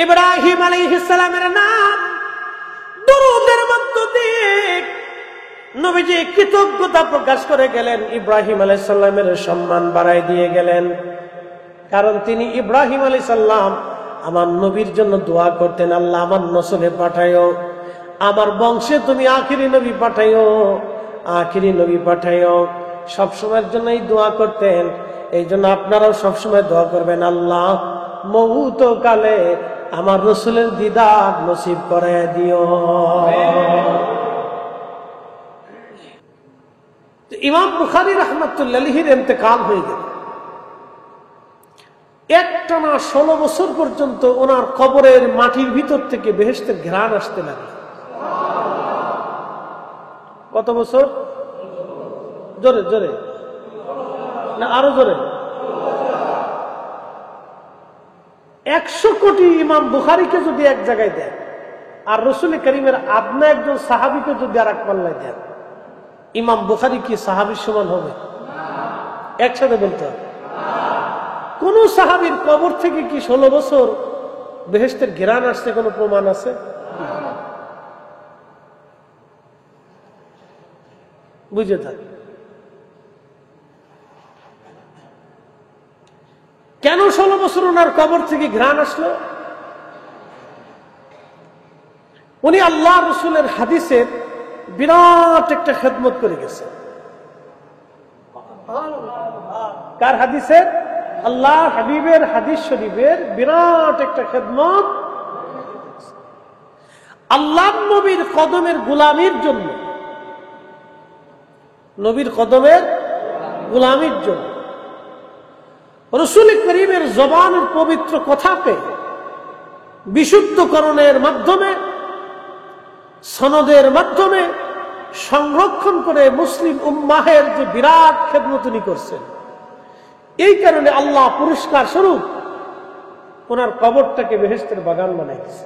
ইব্রাহিম আলাইহিস সালামের নাম দুরূদের মধ্য দিয়ে নবীজি কৃতজ্ঞতা প্রকাশ করে গেলেন, ইব্রাহিম আলাইহিস সালামের সম্মান বাড়াই দিয়ে গেলেন। কারণ তিনি ইব্রাহিম আলাইহিস সালাম আমার নবীর জন্য দোয়া করতেন, আল্লাহ আমার নসলে পাঠাইও, আমার বংশে তুমি আখিরি নবী পাঠাইও, আখিরি নবী পাঠাইও। সবসময়ের জন্য এই দোয়া করতেন। এই জন্য আপনারাও সবসময় দোয়া করবেন, আল্লাহ মউত কালে আমার রসুলের দিদার নসিব করে দিও। ইমাম বুখারী রাহমাতুল্লাহি আলাইহির ইন্তেকাল হয়ে গেল। একটানা 16 বছর পর্যন্ত ওনার কবরের মাটির ভিতর থেকে বেহেশতের ঘ্রাণ আসতে লাগলো। কত বছর? জোরে জোরে না আরো জোরে? 100 কোটি ইমাম বুখারীকে যদি এক জায়গায় দেন, আর রাসূল করিমের আপনা একজন সাহাবীকে যদি আর এক পাল্লায় দেন, ইমাম বুখারী কি সাহাবীর সমান হবে? একসাথে বলতে হবে। কোন সাহাবীর কবর থেকে কি 16 বছর বেহেশতের ঘ্রাণ আসছে কোন প্রমাণ আছে? বুঝে থাকি কেন 16 বছর ওনার কবর থেকে ঘ্রাণ আসলো? উনি আল্লাহ রসুলের হাদিসের বিরাট একটা খেদমত করে গেছে। কার হাদিসের? আল্লাহ হাবিবের হাদিস শরীফের বিরাট একটা খেদমত। আল্লাহ নবীর কদমের গোলামির জন্য, নবীর কদমের গোলামির জন্য রাসূল করিমের জবানের পবিত্র কথাকে বিশুদ্ধকরণের মাধ্যমে, সনদের মাধ্যমে সংরক্ষণ করে মুসলিম উম্মাহের যে বিরাট খেদমত উনি করছেন, এই কারণে আল্লাহ পুরস্কার স্বরূপ ওনার কবরটাকে বেহেশতের বাগান বানাই দিয়েছে।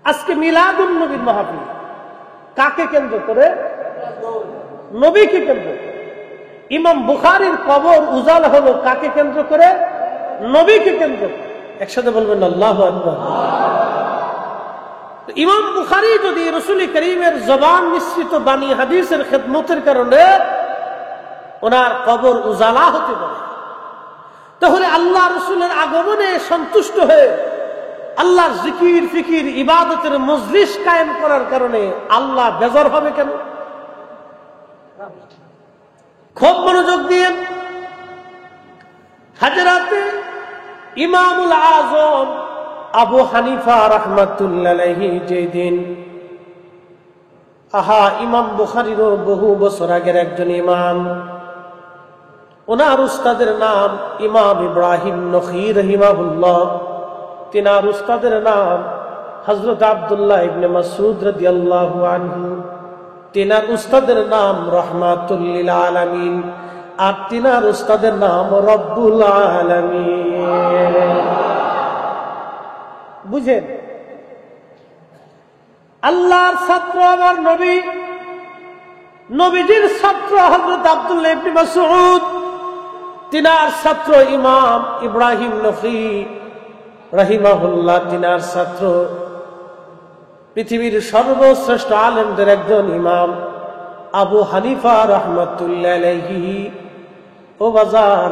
আজকে মিলাদুন নবীর মাহফিল কাকে কেন্দ্র করে? নবীকে কেন্দ্র করে। ইমাম বুখারীর কবর উজালা হলো কাকে কেন্দ্র করে? নবীকে কেন্দ্র করে। একসাথে বলবেন আল্লাহু আকবার। ইমাম বুখারী যদি রাসূল করিমের জবান মিশ্রিত বাণী হাদিসের খেদমতের কারণে ওনার কবর উজালা হতে পারে, তাহলে আল্লাহ রসুলের আগমনে সন্তুষ্ট হয়ে আল্লাহর জিকির ফিকির ইবাদতের মজলিস কায়েম করার কারণে আল্লাহ বেজার হবে কেন? খুব মনোযোগ দিয়ে হাজরাতে ইমামুল আজম আবু হানিফা রাহমাতুল্লাহি আলাইহি যেদিন, ইমাম বুখারীরও বহু বছর আগের একজন ইমাম, ওনার উস্তাদের নাম ইমাম ইব্রাহিম নখী রাহিমাহুল্লাহ, তিনার উস্তাদের নাম হযরত আব্দুল্লাহ ইবনে মাসউদ রাদিয়াল্লাহু আনহু, তিনার উস্তাদের নাম রাহমাতুল লিল আলামিন, আর তিনার উস্তাদের নাম রব্বুল আলামিন। বুঝেন, আল্লাহর ছাত্র আমার নবী, নবীজির ছাত্র হযরত আব্দুল্লাহ ইবনে মাসউদ, তিনার ছাত্র ইমাম ইব্রাহিম নখী রাহিমাহুল্লাহ, তিনার ছাত্র পৃথিবীর সর্বশ্রেষ্ঠ আলেমদের একজন ইমাম আবু হানিফা রাহমাতুল্লাহি আলাইহি। ও বাজান,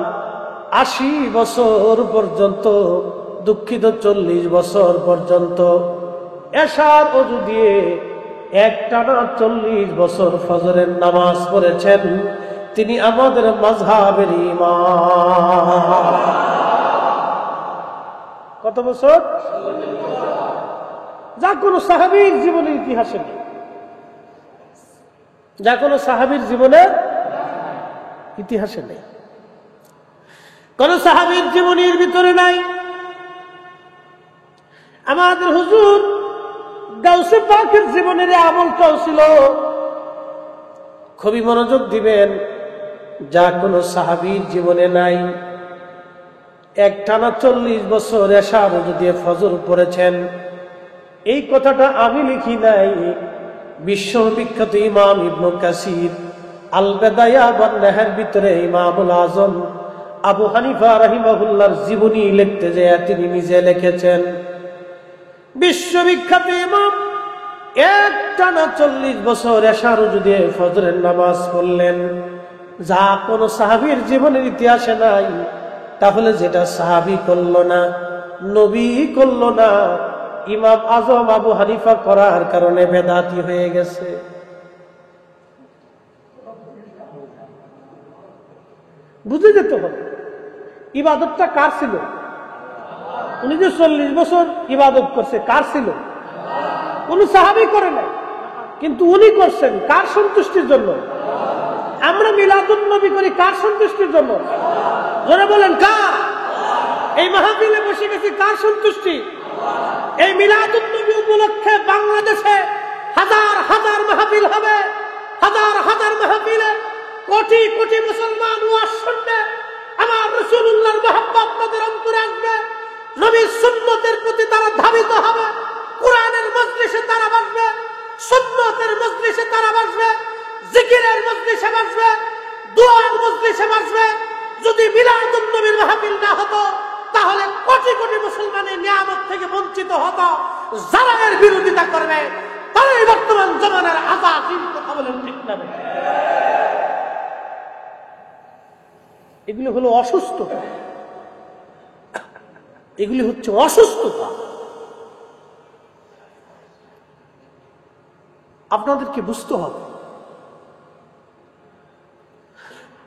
80 বছর পর্যন্ত, দুঃখিত 40 বছর পর্যন্ত এশার ওযু দিয়ে একটানা 40 বছর ফজরের নামাজ পড়েছেন। তিনি আমাদের মাযহাবের ইমাম। কত বছর? যা কোনো সাহাবীর জীবনের ইতিহাসে নেই, যা কোনো সাহাবীর জীবনের ইতিহাসে নেই, কোন সাহাবীর জীবনের ভিতরে নাই। আমাদের হুজুর গাউসে পাকের জীবনের আমলটাও ছিল, খুবই মনোযোগ দিবেন, যা কোনো সাহাবীর জীবনে নাই। একটানা 40 বছর এশার ওযু দিয়ে ফজর পড়েছেন। এই কথাটা আমি লিখি নাই, বিশ্ববিখ্যাত ইমাম ইবনে কাসির আল বেদায়া ওয়ান নেহার ভিতরে ইমামুল আজম আবু হানিফা রাহিমাহুল্লাহর জীবনী লিখতে যায় তিনি নিজে লিখেছেন, বিশ্ববিখ্যাত ইমাম একটানা 40 বছর এশার যদি ফজরের নামাজ পড়লেন, যা কোন সাহাবীর জীবনের ইতিহাসে নাই। তাহলে যেটা সাহাবী করলো না, নবী করলো না, ইমাম আজম আবু হানিফা করার কারণে বেদাতি হয়ে গেছে। বুঝে যেতে হবে ইবাদতটা কার ছিল। উনি যে 40 বছর ইবাদত করছে, কার ছিল? কোন সাহাবী করে নাই, কিন্তু উনি করছেন কার সন্তুষ্টির জন্য? আমরা মিলাদুন নবী করি কার সন্তুষ্টির জন্য? জোরে বলেন কার? এই মাহফিলে বসে গেছি কার সন্তুষ্টি? এই মিলাদুন নবী উপলক্ষে বাংলাদেশে হাজার হাজার মাহফিল হবে, হাজার হাজার মাহফিলে কোটি কোটি মুসলমান ওয়াজ শুনবে, আমার রাসূলুল্লাহর মহব্বত তাদের অন্তরে আসবে, নবীর সুন্নতের প্রতি তারা ধাবিত হবে, কোরআনের মজলিসে তারা বসবে, সুন্নতের মজলিসে তারা বসবে, জিকিরের মজলিসে বসবে, দোয়ার মজলিসে বসবে। যদি মিলাদুন নবীর মাহফিল না হতো তাহলে কোটি কোটি মুসলমানের নিয়ামত থেকে বঞ্চিত হতো। যারা এর বিরোধিতা করবে তারাই বর্তমান জমানার আযাকিম। কথা বলেন ঠিক না? এগুলি হলো অসুস্থতা, এগুলি হচ্ছে অসুস্থতা। আপনাদেরকে বুঝতে হবে।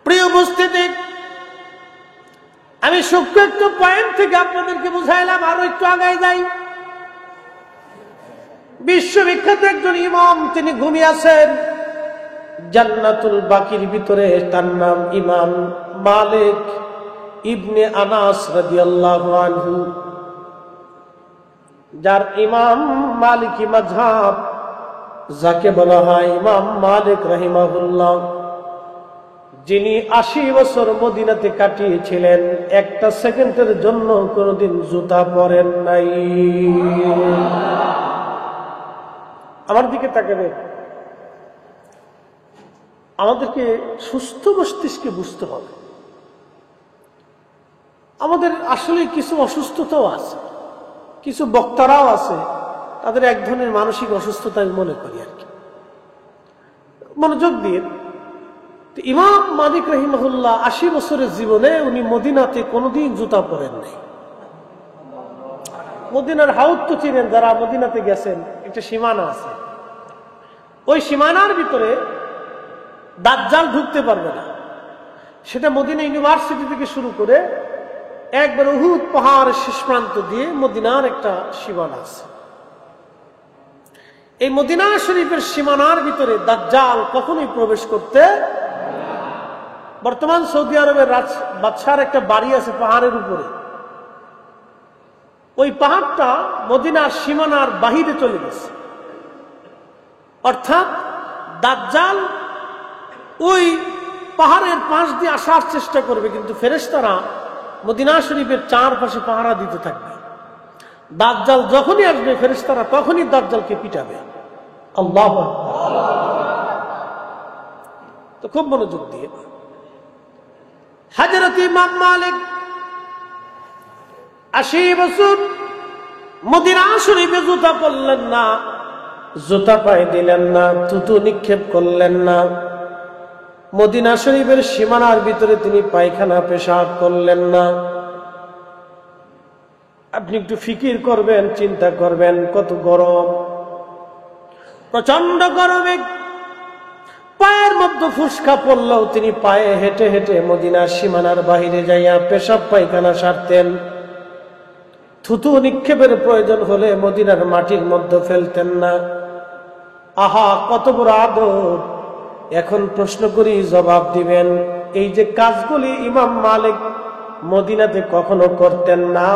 প্রিয় উপস্থিতি, আমি সূক্ষ্ম একটু পয়েন্ট থেকে আপনাদেরকে বুঝাইলাম, আরো একটু আগায় যাই। বিশ্ববিখ্যাত একজন ইমাম, তিনি ঘুমিয়ে আছেন জান্নাতুল বাকির ভিতরে। তার নাম ইমাম মালিক ইবনে আনাস রাদিয়াল্লাহু আনহু, যার ইমাম মালিকি মাযহাব, যাকে বলা হয় ইমাম মালিক রাহিমাহুল্লাহ, যিনি 80 বছর মদিনাতে কাটিয়েছিলেন, একটা সেকেন্ডের জন্য কোনোদিন জুতা পরেন নাই। আমার দিকে তাকাবে। আমাদেরকে সুস্থ মস্তিষ্কে বুঝতে হবে, আমাদের আসলে কিছু অসুস্থতাও আছে, কিছু বক্তারাও আছে, তাদের এক ধরনের মানসিক অসুস্থতা আমি মনে করি আর কি। মনোযোগ দিয়ে, ইমাম মালিক রাহিমাহুল্লাহ 80 বছরের জীবনে উনি মদিনাতে কোনোদিন জুতা পরেন নাই। মদিনার হাউদ তো চিনেন, যারা মদিনাতে গেছেন, একটা সীমানা আছে, ওই সীমানার ভিতরে দাজ্জাল ঢুকতে পারবে না। সেটা মদিনা ইউনিভার্সিটি থেকে শুরু করে একবার উহুদ পাহাড়ের শেষ প্রান্ত দিয়ে মদিনার একটা সীমানা আছে। এই মদিনা শরীফের সীমানার ভিতরে দাজ্জাল কখনোই প্রবেশ করতে। বর্তমান সৌদি আরবের বাদশার একটা বাড়ি আছে পাহাড়ের উপরে, ওই পাহাড়টা মদিনার সীমানার বাহিরে চলে গেছে। অর্থাৎ দাজ্জাল ওই পাহাড়ের পাশ দিয়ে আসার চেষ্টা করবে, কিন্তু ফেরেশতারা মদিনা শরীফের চারপাশে পাহারা দিতে থাকবে। দাজ্জাল যখনই আসবে ফেরেশতারা তখনই দাজ্জালকে পিটাবে। আল্লাহু আকবার। তো খুব মনোযোগ দিয়ে, হযরত ইমাম মালিক 80 বছর মদিনা শরীফে জুতা পরলেন না, জুতা পায়ে দিলেন না, থুতু নিক্ষেপ করলেন না। মদিনা শরীফের সীমানার ভিতরে তিনি পায়খানা পেশাব করলেন না। আপনি একটু ফিকির করবেন, চিন্তা করবেন, কত গরম, প্রচন্ড গরমে পায়ের মধ্যে ফুসকা পড়লেও তিনি পায়ে হেঁটে হেঁটে মদিনার সীমানার বাহিরে যাইয়া পেশাব পায়খানা সারতেন। থুতু নিক্ষেপের প্রয়োজন হলে মদিনার মাটির মধ্যে ফেলতেন না। আহা, কত বড় আদব! এখন প্রশ্ন করি, জবাব দিবেন। এই যে কাজগুলি ইমাম মালিক মদিনাতে কখনো করতেন না,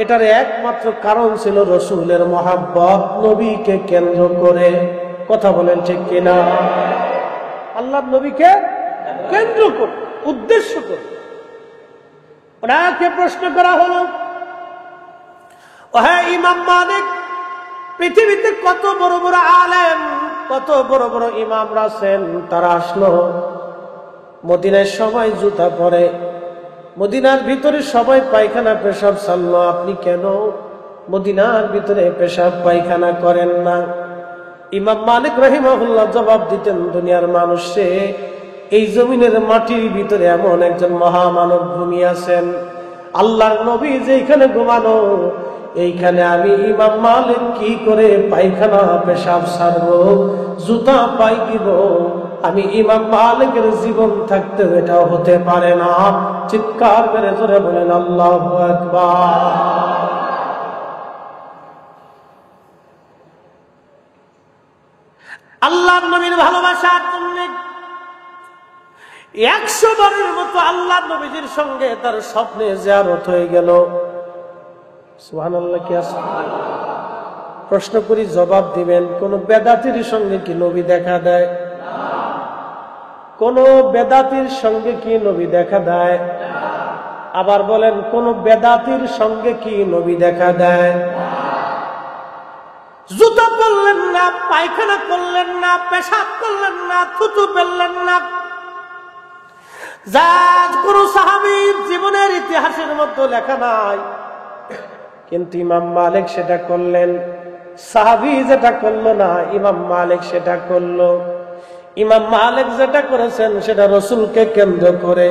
এটার একমাত্র কারণ ছিল রসুলের মহাব্বত, নবীকে কেন্দ্র করে। কথা বলেন ঠিক কিনা? আল্লাহর নবীকে কেন্দ্র করে, উদ্দেশ্য করে। ওনাকে প্রশ্ন করা হলো, ও হ্যাঁ ইমাম মালিক, পৃথিবীতে কত বড় বড় আলেম, কত বড় বড় ইমামরা আছেন, তারা আসলো মদিনায় সবাই জুতা পরে, মদিনার ভিতরে সবাই পায়খানা পেশাব ছাড়লো, আপনি কেন মদিনার ভিতরে পেশাব পায়খানা করেন না? ইমাম মালিক রাহিমাহুল্লাহ জবাব দিতেন, দুনিয়ার মানুষে এই জমিনের মাটির ভিতরে এমন একজন মহামানব ঘুমিয়ে আছেন, আল্লাহর নবী যেখানে ঘুমানো, এইখানে আমি ইমাম মালিক কি করে পায়খানা পেশাব ছাড়বো, জুতা পাই দিব? আমি ইমাম মালিকের জীবন থাকতে এটাও হতে পারে না। চিৎকার করে জোরে বলেন আল্লাহু আকবার। আল্লাহর নবীর ভালোবাসার জন্য 100 বারের মতো আল্লাহর নবীজির সঙ্গে তার স্বপ্নে জিয়ারত হয়ে গেল। সুবহানাল্লাহ। কি আছে? প্রশ্ন করি, জবাব দিবেন। কোন বেদাতির সঙ্গে কি নবী দেখা দেয়? কোন বেদাতির সঙ্গে কি নবী দেখা দেয়? আবার বলেন, কোন বেদাতির সঙ্গে কি নবী দেখা দেয়? জুতা পরলেন না, পায়খানা করলেন না, পেশাব করলেন না, থুতু ফেললেন না, যা কোন সাহাবীর জীবনের ইতিহাসের মধ্যে লেখা নাই। কিন্তু ইমাম মালিক সেটা করলেন। সাহাবী যেটা করলো না, ইমাম মালিক সেটা করলো। ইমাম মালিক যেটা করেছেন সেটা রাসূলকে কেন্দ্র করে,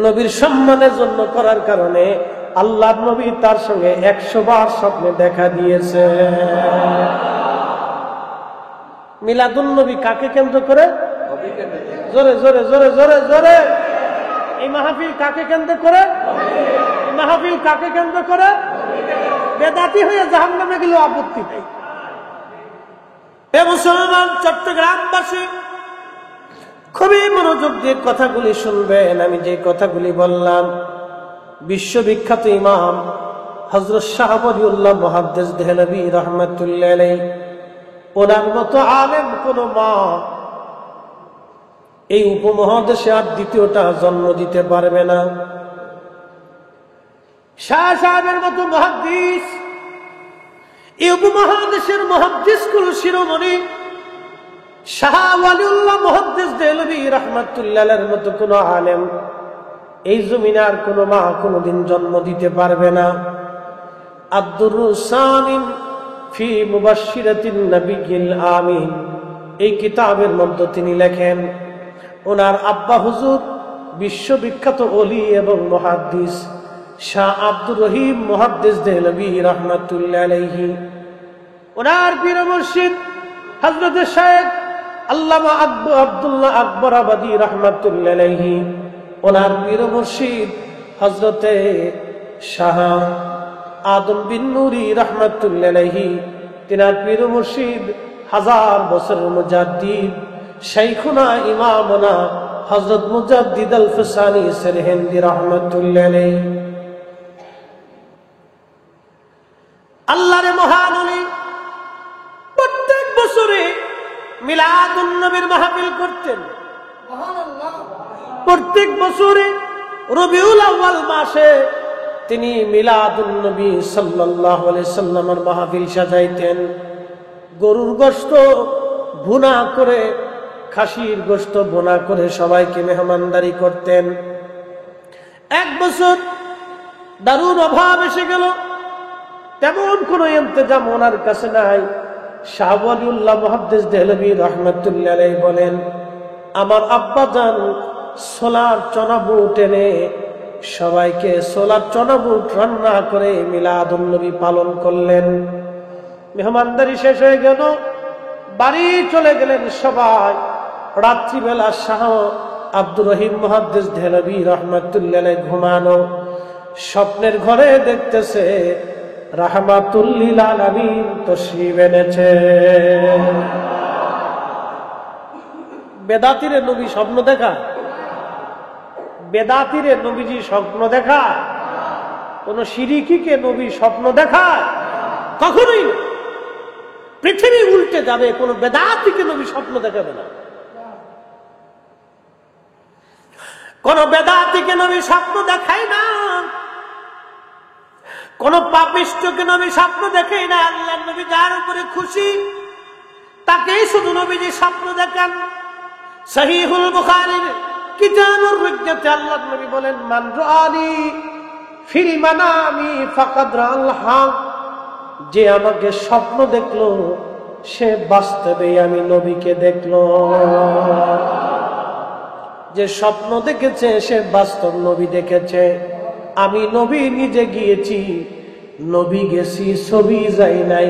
নবীর সম্মানের জন্য করার কারণে আল্লাহর নবী তার সঙ্গে 100 বার স্বপ্নে দেখা দিয়েছে। মিলাদুন নবী কাকে কেন্দ্র করে? জোরে জোরে জোরে জোরে জোরে। এই মাহফিল কাকে কেন্দ্র করে? এই মাহফিল কাকে কেন্দ্র করে? বেদাতি হয়ে জাহান্নামে গেলেও আপত্তি নেই। হে মুসলমান চট্টগ্রামবাসী, খুবই মনোযোগ দিয়ে কথাগুলি শুনবেন। আমি যে কথাগুলি বললাম, বিশ্ববিখ্যাত ইমাম হযরত শাহ ওয়ালিউল্লাহ মুহাদ্দিস দেহলভী রাহমাতুল্লাহ আলাইহি, ওনার মতো আলেম কোন মা এই উপমহাদেশে আর দ্বিতীয়টা জন্ম দিতে পারবে না। শাহ সাহেবের মতো মুহাদ্দিস, এই উপমহাদেশের মুহাদ্দিস কুল শিরোমণি শাহ ওয়ালিউল্লাহ মুহাদ্দিস দেহলভী রাহমাতুল্লাহ আলাইহির মতো কোন আলেম এই জমিনে আর কোন মা কোনদিন জন্ম দিতে পারবে না। আদ-দুরুসানিন ফি মুবাশশিরাতিন নবিয়্যিল আমিন, এই কিতাবের মধ্যে তিনি লেখেন, ওনার আব্বা হুজুর বিশ্ববিখ্যাত ওলি এবং মুহাদ্দিস শাহ আব্দুর রহিম মুহাদ্দিস দেহলভী রাহমাতুল্লাহ আলাইহি, ওনার পীর মুর্শিদ হযরত শাইখ আল্লামা আব্দুল্লাহ আকবর আবাদী রাহমাতুল্লাহ আলাইহি, ওনার পীর মুর্শিদ হযরতে শাহ আদম বিন নুরি রাহমাতুল্লাহ আলাইহি, তিনার পীর মুর্শিদ 1000 বছরের মুজাদ্দিদ শাইখুনা ইমামুনা হযরত মুজাদ্দিদ আল ফিসানি সিরহিন্দি রাহমাতুল্লাহ আলাইহি। আল্লাহর মহান ওলি প্রত্যেক বছরে মিলাদুন নবীর মাহফিল করতেন। প্রত্যেক বছরে রবিউল আউয়াল মাসে তিনি মিলাদুন নবী সাল্লাল্লাহু আলাইহি সাল্লামের মাহফিল সাজাইতেন। গরুর গোশত ভুনা করে, খাসির গোশত ভুনা করে সবাইকে মেহমানদারি করতেন। এক বছর দারুণ অভাব এসে গেল, তেমন কোনো ইন্তজাম ওনার কাছে নাই। শাহ ওয়ালিউল্লাহ মুহাদ্দিস দেহলভী রাহমাতুল্লাহ আলাইহি বলেন, আমার আব্বা জান ছোলার চনা বুট এনে সবাইকে ছোলার চনা বুট রান্না করে মিলাদুন নবী পালন করলেন। মেহমানদারি শেষ হয়ে গেল, বাড়ি চলে গেলেন সবাই। রাত্রিবেলা শাহ আব্দুর রহিম মুহাদ্দিস দেহলভী রাহমাতুল্লাহ আলাইহি ঘুমানো, স্বপ্নের ঘরে দেখতেছে রাহমাতুল লিল আলামিন তশরীফ এনেছে। বেদাতিরে নবী স্বপ্ন দেখা? বেদাতিরে নবীজি স্বপ্ন দেখা? কোন শিরিকিকে নবী স্বপ্ন দেখায়? কখনোই না। পৃথিবী উল্টে যাবে, কোন বেদাতিকে নবী স্বপ্ন দেখাবে না। কোন বেদাতিকে নবী স্বপ্ন দেখায় না, কোন পাপিষ্ঠকে নবী স্বপ্ন দেখায় না। আল্লাহর নবী যার উপরে খুশি তাকেই শুধু নবীজি স্বপ্ন দেখান। সহিহুল বুখারীর কিতাবুর রুজ্জাতে আল্লাহর নবী বলেন, মান রাআনি ফিল মানামি ফাকাদ রাআল হক, যে আমাকে স্বপ্ন দেখলো সে বাস্তবে আমি নবীকে দেখলো। যে স্বপ্ন দেখেছে সে বাস্তব নবী দেখেছে। আমি নবী নিজে গিয়েছি, নবী গেছি, ছবি যাই নাই।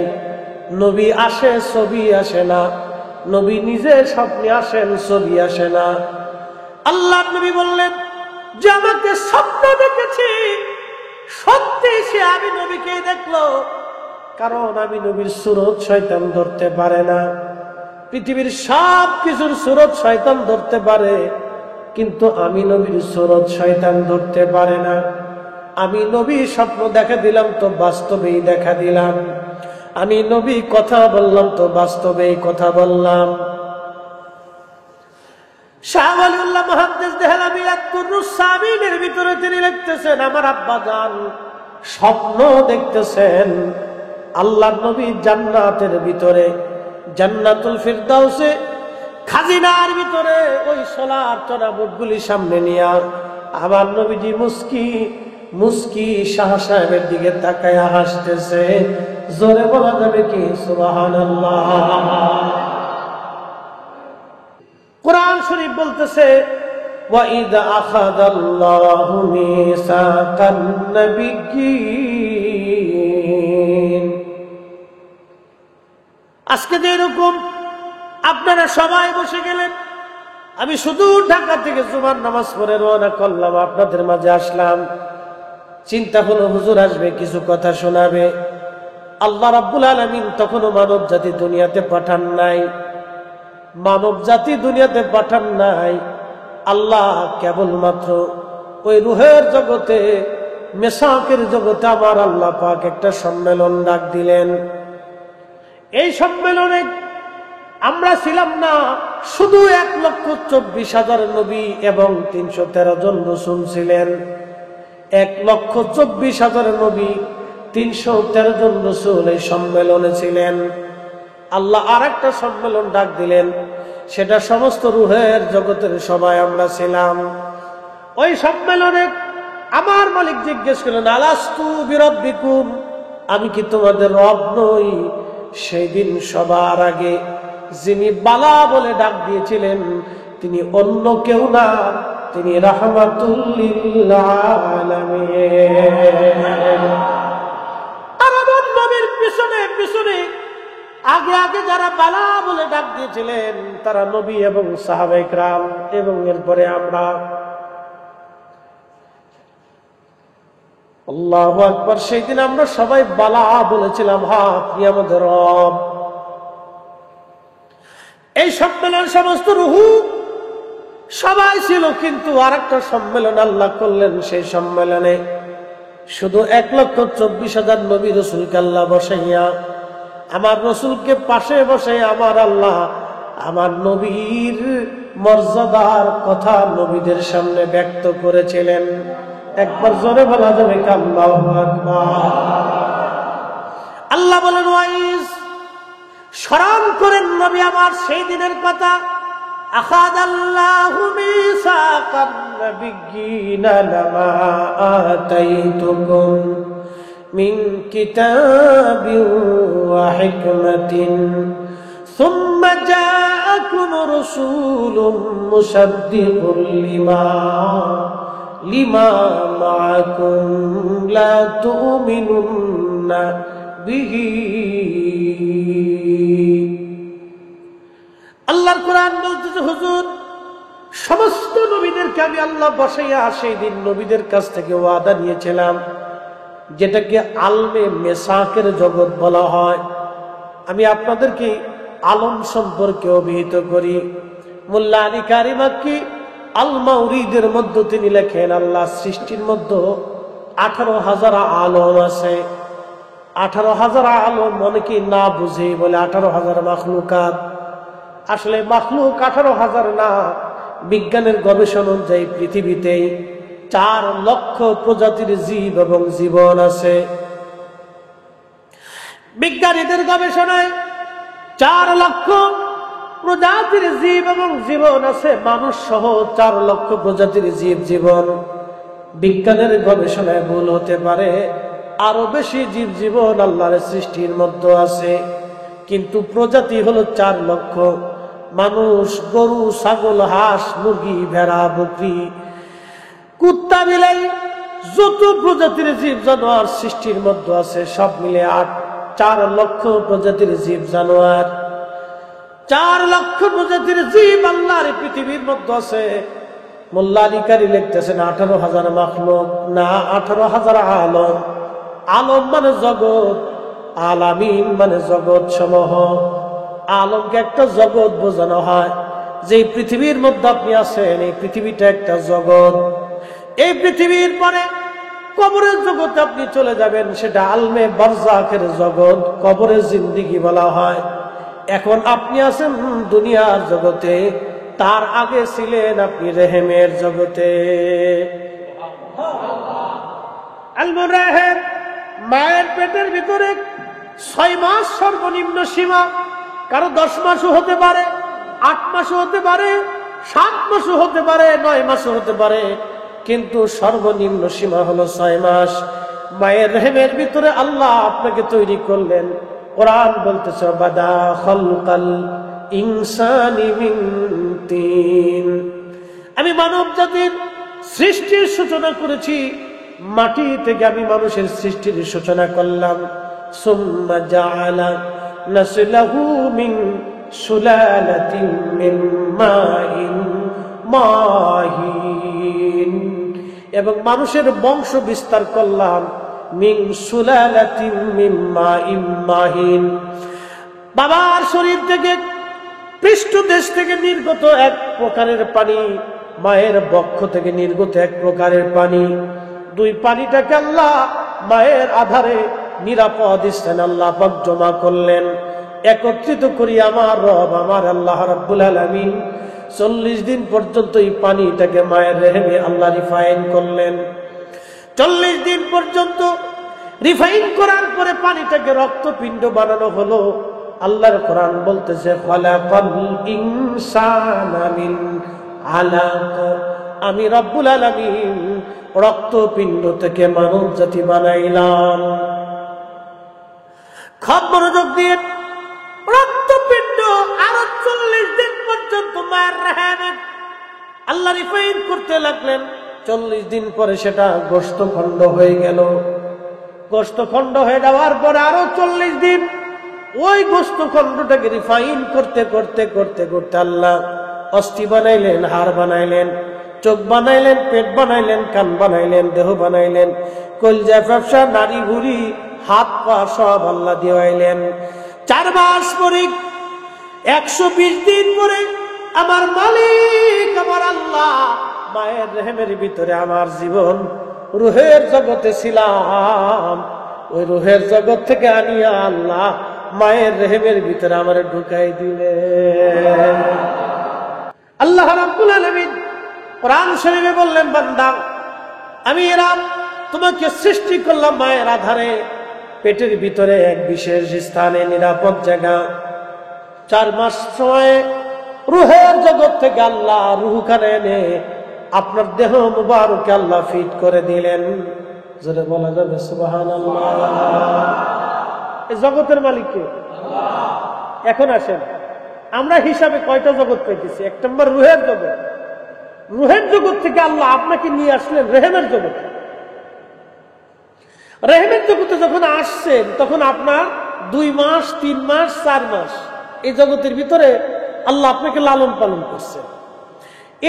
নবী আসে, ছবি আসে না। নবী নিজে স্বপ্নে আসেন, ছবি আসে না। আল্লাহ নবী বললেন যে আমাকে স্বপ্ন দেখেছি, সত্যি সে আমি নবীকে দেখলো। কারণ আমি নবীর সুরত শয়তান ধরতে পারে না। পৃথিবীর সব কিছুর সুরত শয়তান ধরতে পারে, কিন্তু আমি নবীর সুরত শয়তান ধরতে পারে না। আমি নবী স্বপ্ন দেখা দিলাম তো বাস্তবেই দেখা দিলাম। আমি নবী কথা বললাম তো বাস্তবেই কথা বললাম। শাহ ওয়ালিউল্লাহ মুহাদ্দিস দেহলভী আত-তুরুস সাবিনের ভিতরে তিনি লিখতেছেন, আমার আব্বা জান স্বপ্ন দেখতেছেন আল্লাহর নবী জান্নাতের ভিতরে, জান্নাতুল ফিরদাউসে খাজিনার ভিতরে ওই সোলার চড়াবুটগুলি সামনে নিয়া আমার নবীজি মুস্কি মুস্কি শাহ সাহেবের দিকে তাকায়া হাসতেছে। জোরে বলা যাবে কি সুবহানাল্লাহ? কুরআন শরীফ বলতেছে, ওয়া ইযা আখাযাল্লাহু মিসাকান নাবিয়্যিন। আজকে যেরকম আপনারা সবাই বসে গেলেন, আমি শুধু ঢাকা থেকে জুমার নামাজ পড়ে রওনা করলাম, আপনাদের মাঝে আসলাম। চিন্তা হলো হুজুর আসবে, কিছু কথা শোনাবে। আল্লাহ রাব্বুল আলামিন তখনও মানব জাতি দুনিয়াতে পাঠান নাই। মানব জাতি দুনিয়াতে পাঠান নাই। আল্লাহ কেবলমাত্র ওই রুহের জগতে, মেসাকের জগতে আমার আল্লাহ পাক একটা সম্মেলন ডাক দিলেন। এই সম্মেলনে আমরা ছিলাম না শুধু 1,24,000 নবী এবং 313 জন রাসূল ছিলেন। 1,24,000 নবী, 313 জন রাসূল এই সম্মেলনে ছিলেন। আল্লাহ আর একটা সম্মেলন ডাক দিলেন, সেটা সমস্ত রুহের জগতের সবাই আমরা ছিলাম। ওই সম্মেলনে আমার মালিক জিজ্ঞেস করলেন, আলাস্তু বিরাব্বিকুম, আমি কি তোমাদের রব নই? সেই দিন সবার আগে যিনি বালা বলে ডাক দিয়েছিলেন তিনি অন্য কেউ না, তিনি রাহমাতুল লিল আলামিন। আর আমার নবীর পিছনে পিছনে আগে আগে যারা বালা বলে ডাক দিয়েছিলেন তারা নবী এবং সাহাবায়ে কেরাম, এবং এরপরে আমরা। আল্লাহু আকবার। সেই দিন আমরা সবাই বালা বলেছিলাম, হ্যাঁ আপনি আমাদের রব। এই সম্মেলন সমস্ত রুহু সবাই ছিল, কিন্তু আর একটা সম্মেলন আল্লাহ করলেন। সেই সম্মেলনে শুধু 1,24,000 নবী রসুলকে আল্লাহ বসাইয়া, আমার রসুলকে পাশে বসে আমার আল্লাহ আমার নবীর মর্যাদার কথা নবীদের সামনে ব্যক্ত করেছিলেন। একবার জোরে বলা যাবে আল্লাহু আকবার। আল্লাহ বলেন, ওয়াইজ স্মরণ করেন নবী আমার সেই দিনের কথা। আখাযাল্লাহু মিসাকান নাবিয়্যিনা লামা আতাইতুকুম মিন কিতাবিন ওয়া হিকমাতিন সুম্মা জাআকুম রাসূলুম মুসাদ্দিকুল লিমা মাআকুম লা তু'মিনুন্না বিহি। আল্লাহর কোরআন বলতেছে, হুজুর সমস্ত নবীদেরকে আমি আল্লাহ বসাইয়া সেই দিন নবীদের কাছ থেকে ওয়াদা নিয়েছিলাম, যেটাকে আলমে মেসাকের জগৎ বলা হয়। আমি আপনাদেরকে আলম সম্পর্কে অভিহিত করি। মোল্লা আলী কারি মাক্কি আল মাউরিদের মধ্যে তিনি লেখেন, আল্লাহ সৃষ্টির মধ্যে 18,000 আলম আছে। 18,000 আলম অনেকে না বুঝে বলে 18,000 মাখলুকাত। আসলে মাখলুক 18,000 না। বিজ্ঞানের গবেষণা অনুযায়ী পৃথিবীতে 4 লক্ষ প্রজাতির জীব এবং জীবন আছে। বিজ্ঞানীদের গবেষণায় 4 লক্ষ প্রজাতির জীব এবং জীবন আছে, মানুষ সহ 4 লক্ষ প্রজাতির জীব জীবন। বিজ্ঞানের গবেষণায় ভুল হতে পারে, আরো বেশি জীব জীবন আল্লাহর সৃষ্টির মধ্যে আছে, কিন্তু প্রজাতি হলো 4 লক্ষ। মানুষ, গরু, ছাগল, হাঁস, মুরগি, ভেড়া, বকরি, কুত্তা, বিলাই, যত প্রজাতির জীব জানোয়ার সৃষ্টির মধ্যে আছে সব মিলে 4 লক্ষ প্রজাতির জীব জানোয়ার। 4 লক্ষ প্রজাতির জীব আল্লাহর পৃথিবীর মধ্যে আছে। মোল্লা আলী কারি লিখতেছেন 18,000 মাখলুক না, 18,000 আলম। আলম মানে জগৎ, আলামিন মানে জগৎ সমূহ। আলমকে একটা জগৎ বোঝানো হয়। যে পৃথিবীর মধ্যে আপনি আছেন, এই পৃথিবীটা একটা জগৎ। এই পৃথিবীর পরে কবরের জগতে আপনি চলে যাবেন, সেটা আলমে বারজাখের জগৎ, কবরের জিন্দেগি বলা হয়। এখন আপনি আছেন দুনিয়ার জগতে, তার আগে ছিলেন আপনি রেহেমের জগতে। আলমুর রেহেম, মায়ের পেটের ভিতরে 6 মাস সর্বনিম্ন সীমা, কারো 10 মাসও হতে পারে, 8 মাসও হতে পারে, 7 মাসও হতে পারে, 9 মাসও হতে পারে, কিন্তু সর্বনিম্ন সীমা হলো 6 মাস। মায়ের রেহেমের ভিতরে আল্লাহ আপনাকে তৈরি করলেন। কোরআন বলতেছে বাদা খালকাল ইনসানি মিন তিন, আমি মানব জাতির সৃষ্টির সূচনা করেছি, মাটি থেকে আমি মানুষের সৃষ্টির সূচনা করলাম। সুম্মা জাআলা নাসলাহু মিন সুলালাতিন মিন মাইন মাহিন, এবং মানুষের বংশ বিস্তার করলাম মিন সুলালাতিন মিন মাইন মাহিন, বাবার শরীর থেকে, পৃষ্ঠদেশ থেকে নির্গত এক প্রকারের পানি, মায়ের বক্ষ থেকে নির্গত এক প্রকারের পানি। 2 পানিটাকে আল্লাহ মায়ের আধারে নিরাপদ স্থানে আল্লাহ পাক জমা করলেন। একত্রিত করি আমার রব, আমার আল্লাহ রাব্বুল আলামিন 40 দিন পর্যন্ত এই পানিটাকে মায়ের রেহেমে আল্লাহ রিফাইন করলেন। 40 দিন পর্যন্ত রিফাইন করার পরে পানিটাকে রক্তপিণ্ড বানানো হলো। আল্লাহর কোরআন বলতেছে খালাকাল ইনসানা মিন আলাক, আমি রব্বুল আলামিন রক্তপিণ্ড থেকে মানব জাতি বানাইলাম। খুব মনোযোগ দিয়ে, রক্তপিণ্ড আরো 40 দিন পর্যন্ত মায়ের রেহেমে আল্লাহ রিফাইন করতে লাগলেন। 40 দিন পরে সেটা গোশতখণ্ড হয়ে গেল। গোশতখণ্ড হয়ে যাওয়ার পরে আরো 40 দিন ওই গোশতখণ্ডটাকে রিফাইন করতে করতে করতে করতে আল্লাহ অস্থি বানাইলেন, হাড় বানাইলেন, চোখ বানাইলেন, পেট বানাইলেন, কান বানাইলেন, দেহ বানাইলেন, কলজা, ফ্যাপসা, নাড়ি ভুড়ি, হাত পা সব আল্লাহ দিয়াইলেন। 4 মাস পরে 120 দিন পরে আমার মালিক, আমার আল্লাহ মায়ের রেহেমের ভিতরে আমার জীবন রুহের জগতে ছিলাম, ওই রুহের জগৎ থেকে আনিয়া আল্লাহ মায়ের রেহেমের ভিতরে আমার ঢুকাই দিলেন। আল্লাহ রাব্বুল আলামিন কোরআন শরীফে বললেন, বান্দা আমি এরা তোমাকে সৃষ্টি করলাম মায়ের আধারে, পেটের ভিতরে এক বিশেষ স্থানে, নিরাপদ জায়গা। 4 মাস সময় রুহের জগৎ থেকে আল্লাহ রুহ খানে এনে আপনার দেহ মুবারকে আল্লাহ ফিট করে দিলেন। জোরে বলা যাবে সুবহানাল্লাহ। এই জগতের মালিক কে? আল্লাহ। এখন আসেন, আমরা হিসাবে কয়টা জগৎ পেয়েছি? 1 নম্বর রুহের জগৎ। রুহের জগৎ থেকে আল্লাহ আপনাকে নিয়ে আসলেন রেহেমের জগতে। রেহেমের জগতে যখন আসছেন তখন আপনার 2 মাস, 3 মাস, 4 মাস এই জগতের ভিতরে আল্লাহ আপনাকে লালন পালন করছেন।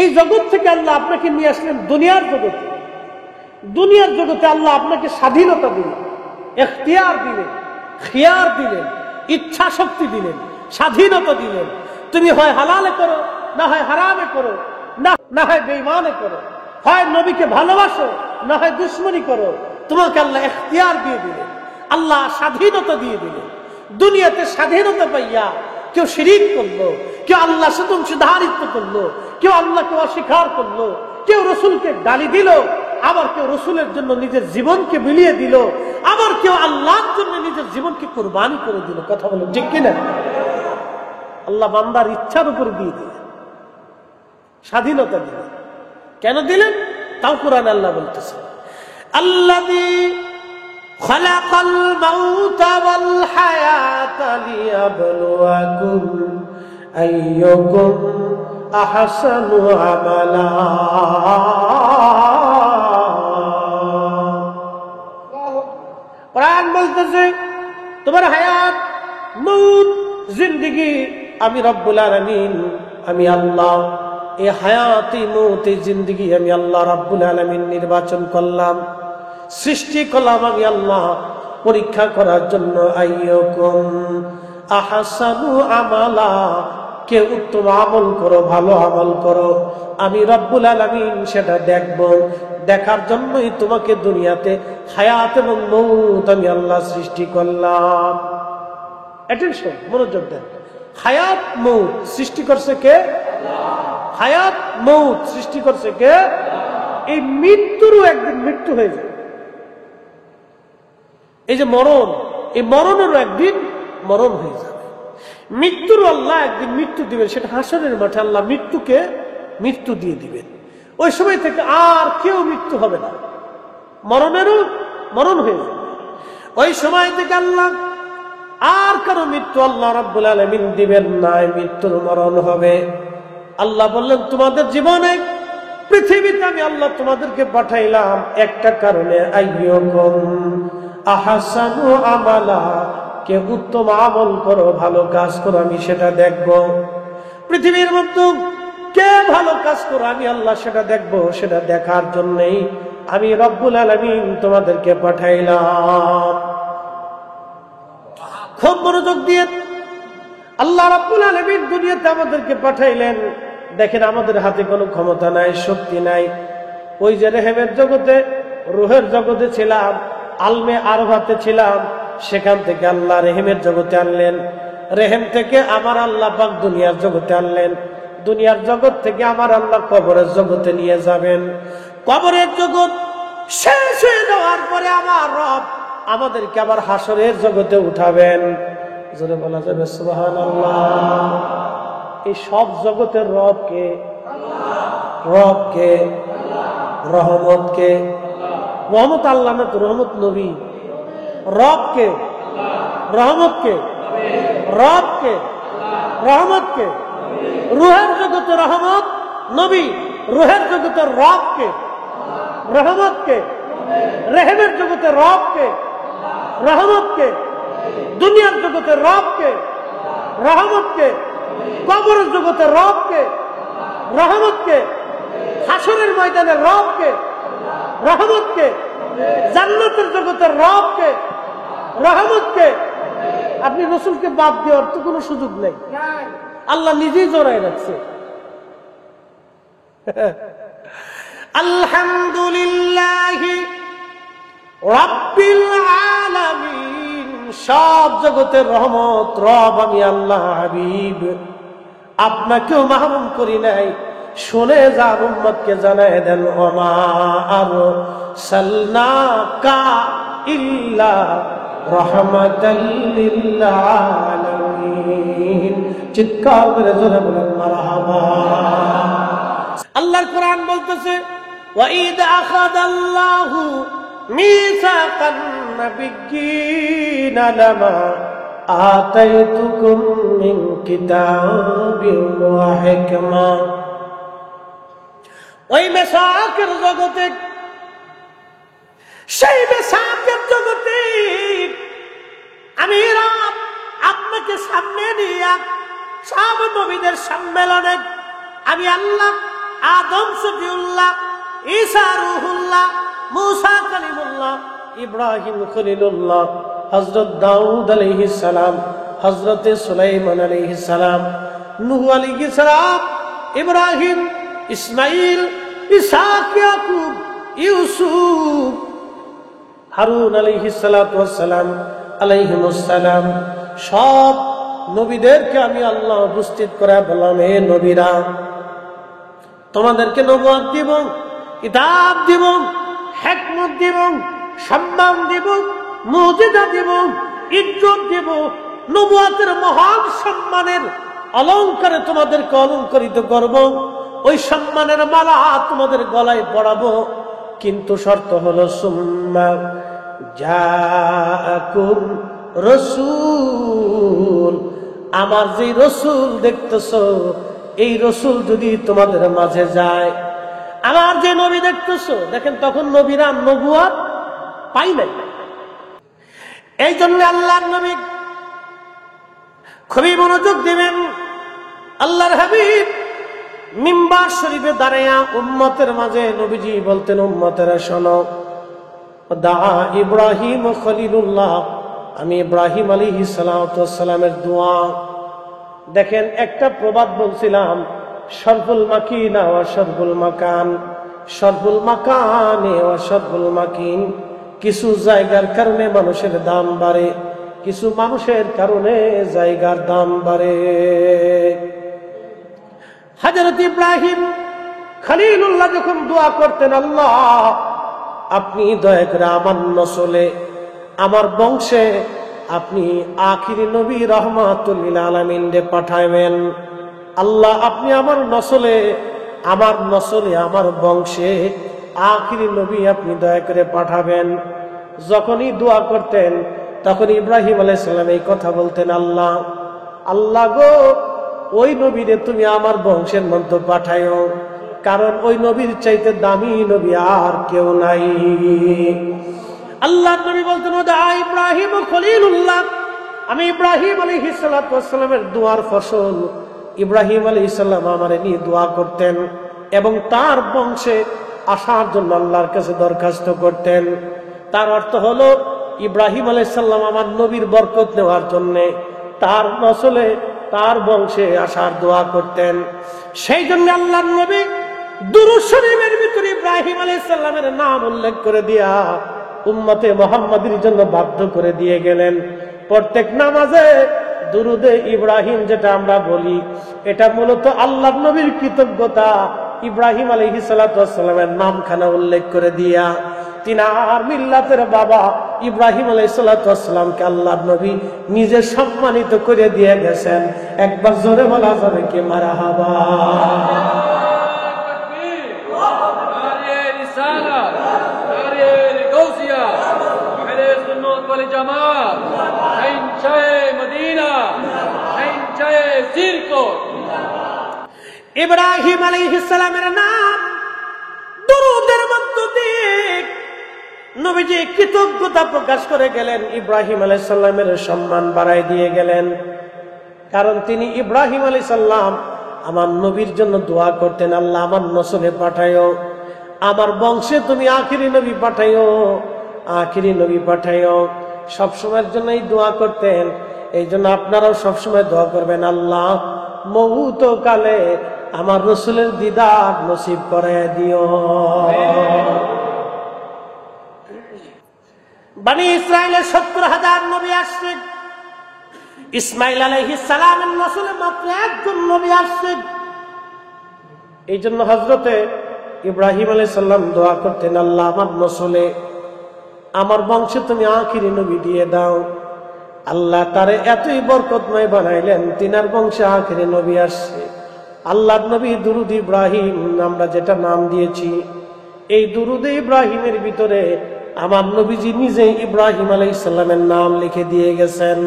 এই জগৎ থেকে আল্লাহ আপনাকে নিয়ে আসলেন দুনিয়ার জগতে। দুনিয়ার জগতে আল্লাহ আপনাকে স্বাধীনতা দিলেন, এখতিয়ার দিলেন, খিয়ার দিলেন, ইচ্ছা শক্তি দিলেন, স্বাধীনতা দিলেন। তুমি হয় হালালে করো, না হয় হারামে করো, না হয় বেঈমানে করো, হয় নবীকে ভালোবাসো, না হয় দুশমনি করো। তোমাকে আল্লাহ এখতিয়ার দিয়ে দিলেন, আল্লাহ স্বাধীনতা দিয়ে দিলেন। দুনিয়াতে স্বাধীনতা পাইয়া কেউ শিরিক করলো, কেউ আল্লাহ শুধু অংশীদারিত্ব করলো, কেউ আল্লাহকে অস্বীকার করলো, কেউ রসুলকে গালি দিল, আবার কেউ রসুলের জন্য নিজের জীবনকে বিলিয়ে দিল, আবার কেউ আল্লাহর জন্য নিজের জীবনকে কুরবানি করে দিল। কথা বলেন ঠিক কিনা? আল্লাহ বান্দার ইচ্ছার উপর দিয়ে দিলেন, স্বাধীনতা দিলেন। কেন দিলেন? তাও কোরআন আল্লাহ বলতেছে, আল্লাযী খালাকাল মাউতা ওয়াল হায়াতা লিয়াবলুয়াকুম আইয়ুকুম আহসানু আমালা। কোরআন বলতেছে তোমার হায়াত, মউত, জিন্দেগি আমি রব্বুল আলামিন, আমি আল্লাহ এই হায়াতি মউতি জিন্দেগি আমি আল্লাহ রব্বুল আলামিন নির্বাচন করলাম, সৃষ্টি করলাম আমি আল্লাহ পরীক্ষা করার জন্য। আইয়ুকুম আহসানু আমালা, কে উত্তম আমল করো, ভালো আমল করো, আমি রব্বুল আলামিন সেটা দেখব। দেখার জন্যই তোমাকে দুনিয়াতে হায়াত এবং মউত আমি আল্লাহ সৃষ্টি করলাম। অ্যাটেনশন, মনোযোগ দেন। হায়াত মউত সৃষ্টি করছে কে? হায়াত মউত সৃষ্টি করছে কে? এই মৃত্যুরও একদিন মৃত্যু হয়ে যাবে। এই যে মরণ, এই মরণেরও একদিন মরণ হয়ে যাবে। মৃত্যুরও আল্লাহ একদিন মৃত্যু দিবেন, সেটা হাসরের মাঠে আল্লাহ মৃত্যুকে মৃত্যু দিয়ে দিবেন। ওই সময় থেকে আর কেউ মৃত্যু হবে না, মরণেরও মরণ হয়ে যাবে। ওই সময় থেকে আল্লাহ আর কারো মৃত্যু আল্লাহ রাব্বুল আলামিন দিবেন না, মৃত্যুর মরণ হবে। আল্লাহ বললেন তোমাদের জীবনে পৃথিবীতে আমি আল্লাহ তোমাদেরকে পাঠাইলাম একটা কারণে, আইয়ুকুম আহসানু আমালা, কে উত্তম আমল করো, ভালো কাজ করো, আমি সেটা দেখব। পৃথিবীর মধ্যে কে ভালো কাজ করো আমি আল্লাহ সেটা দেখব। সেটা দেখার জন্যই আমি রব্বুল আলামিন তোমাদেরকে পাঠাইলাম। খুব মনোযোগ দিয়ে আল্লাহ রাব্বুল আলামিন দুনিয়াতে আমাদেরকে পাঠাইলেন। দেখেন আমাদের হাতে কোনো ক্ষমতা নাই, শক্তি নাই। ওই যে রেহেমের জগতে, রূহের জগতে ছিলাম, আলমে আরফাতে ছিলাম, সেখান থেকে আল্লাহ রেহেমের জগতে আনলেন। রেহেম থেকে আমার আল্লাহ পাক দুনিয়ার জগতে আনলেন। দুনিয়ার জগৎ থেকে আমার আল্লাহ কবরের জগতে নিয়ে যাবেন। কবরের জগৎ শেষ হয়ে যাওয়ার পরে আমার রব আমাদেরকে আবার হাসরের জগতে উঠাবেন। জোরে বলা যাবে সুবহানাল্লাহ। এই সব জগতের রব কে? রব কে? রহমত কে? রহমত আল্লাহ না তো, রহমত নবী। রব কে? রহমত কে? রব কে? রহমত কে? রুহের জগতের রহমত নবী, রুহের জগতের রব কে? রহমত কে? রেহেমের জগতের রব কে? রহমত কে? দুনিয়ার জগতের রব কে? রহমত কে? কবরের জগতের রব কে? রহমত কে? হাসরের ময়দানের রব কে? রহমত কে? জান্নাতের জগতের রব কে? রহমত কে? আপনি রাসূলকে বাদ দেওয়ার তো কোনো সুযোগ নেই, আল্লাহ নিজেই জড়াই রাখছে। আলহামদুলিল্লাহি রাব্বিল আলামিন, সব জগতের রহমত রব আমি আল্লাহ হাবিব, আপনাকেও মাহরুম করি নাই। শুনে যান, উম্মতকে জানায় দেন, ওমা আরসালনাকা ইল্লা রাহমাতাল লিল আলামিন। চিৎকার করে জোরে বলেন মারহাবা। আল্লাহর কোরআন বলতেছে, ওয়াইদ আখাযাল্লাহু মিসাকান নাবিয়্যিনা লামা আতাইতুকুম মিন কিতাবিন ওয়া হিকমা। ওই মিসাকের জগতে, সেই মিসাকের জগতে আমি রব আপনাকে সামনে নিয়ে সব নবীদের সম্মেলনে আমি আল্লাহ আদম সফিউল্লাহ, ঈসা রূহুল্লাহ, মূসা কালিমুল্লাহ, ইব্রাহিম খলিলুল্লাহ, হযরত দাউদ আলাইহিস সালাম, হযরত সুলাইমান আলাইহিস সালাম, নূহ আলাইহিস সালাম, ইব্রাহিম, ইসমাইল, ইসহাক, ইয়াকুব, ইউসুফ, হারুন আলাইহিস সালাতু ওয়াস সালাম আলাইহিমুস সালাম, সব নবীদেরকে আমি আল্লাহ উপস্থিত করে বললাম, হে নবীরা, তোমাদেরকে নবুয়ত দিব, কিতাব দিব, হিকমত দিব, সম্মান দিব, মুজিজা দিব, ইজ্জত দিব। নবুয়তের মহান সম্মানের অলংকারে তোমাদেরকে অলংকারিত করব, ওই সম্মানের মালা তোমাদের গলায় পরাবো, কিন্তু শর্ত হলো সুম্মা জাআকুম রাসূল, আমার যে রসুল দেখতেছো এই রসুল যদি তোমাদের মাঝে যায়, আমার যে নবী দেখতেছো, দেখেন তখন নবীরা নবুয়ত পাই নাই। এই জন্য আল্লাহর নবী খুবই মনোযোগ দিবেন। আল্লাহর হাবিব মিম্বার শরীফে দাঁড়াইয়া উম্মতের মাঝে নবীজি বলতেন, উম্মতেরা শোনো, দা ইব্রাহিম খলিলুল্লাহ, আমি ইব্রাহিম আলাইহিস সালামের দোয়া। দেখেন একটা প্রবাদ বলছিলাম, শরফুল মাকিনা ওয়া শরফুল মাকান, শরফুল মাকানে ওয়া শরফুল মাকিন। কিছু জায়গার কারণে মানুষের দাম বাড়ে, কিছু মানুষের কারণে জায়গার দাম বাড়ে। হযরত ইব্রাহিম খলিলুল্লাহ যখন দোয়া করতেন, আল্লাহ আপনি দয়া করে আমার নসলে, আমার বংশে আপনি আখিরি নবী রহমাতুল লিল আলামিন রে পাঠাবেন। আল্লাহ আপনি আমার নসলে, আমার বংশে আখিরি নবী আপনি দয়া করে পাঠাবেন। যখনই দোয়া করতেন তখন ইব্রাহিম আলাইহিস সালাম এই কথা বলতেন, আল্লাহ গো, ওই নবীরে তুমি আমার বংশের মধ্যে পাঠায়ো, কারণ ওই নবীর চাইতে দামি নবী আর কেউ নাই। আল্লাহর নবী বলতেন, ওদা ইব্রাহিম খলিলুল্লাহ, আমি ইব্রাহিম আলাইহিস সালামের দোয়ার ফসল। ইব্রাহিম আলাইহিস সালাম আমারে নিয়ে দোয়া করতেন এবং তার বংশে আসার জন্য আল্লাহর কাছে দরখাস্ত করতেন। তার অর্থ হলো ইব্রাহিম আলাইহিস সালাম আমার নবীর বরকত নেওয়ার জন্য তার নসলে, তার বংশে আসার দোয়া করতেন। সেই জন্য আল্লাহর নবী দুরূদ শরীফের ভিতরে ইব্রাহিম আলাইহিস সালামের নাম উল্লেখ করে দিয়া উম্মতে মুহাম্মাদীর জন্য বাধ্য করে দিয়ে গেলেন। প্রত্যেক নামাজে দুরুদে ইব্রাহিম যেটা আমরা বলি, এটা মূলত আল্লাহর নবীর কৃতজ্ঞতা। ইব্রাহিম আলাইহিস সালামের নামখানা উল্লেখ করে দিয়া তিনার মিল্লাতের বাবা ইব্রাহিম আলাইহিস সালামকে আল্লাহর নবী নিজে সম্মানিত করে দিয়ে গেছেন। একবার জোরে বলা যাবে কি মারহাবা। ইব্রাহিম আলাইহিস সালামের নাম দুরূদের মধ্য দিয়ে নবীজি কৃতজ্ঞতা প্রকাশ করে গেলেন, ইব্রাহিম আলাইহিস সালামের সম্মান বাড়ায় দিয়ে গেলেন। কারণ তিনি ইব্রাহিম আলাইহিস সালাম আমার নবীর জন্য দোয়া করতেন, আল্লাহ আমার নসলে পাঠায়ো, আমার বংশে তুমি আখিরি নবী পাঠায়ো, আখিরি নবী পাঠায়ো। সবসময়ের জন্য এই দোয়া করতেন। এই জন্য আপনারাও সবসময় দোয়া করবেন, আল্লাহ মউত কালে আমার রসুলের দিদার নসিব করায় দিও। বনি ইসরায়েলের 70,000 নবী আসছেন, ইসমাইল আলাইহিস সালামের নসলে মাত্র একজন নবী আসছেন। এই জন্য হযরতে ইব্রাহিম আলাইহিস সালাম দোয়া করতেন, আল্লাহ আমার নসলে, আমার বংশে তুমি আখিরি নবী দিয়ে দাও। আল্লাহ তারে এতই বরকতময় বানাইলেন, তিনার বংশে আখিরি নবী আসছে। আল্লাহর নবী দুরুদ ইব্রাহিম আমরা যেটা নাম দিয়েছি, এই দুরুদ ইব্রাহিমের ভিতরে আমার নবীজি নিজে ইব্রাহিম আলাইহিস সালামের নাম লিখে দিয়ে গেছেন।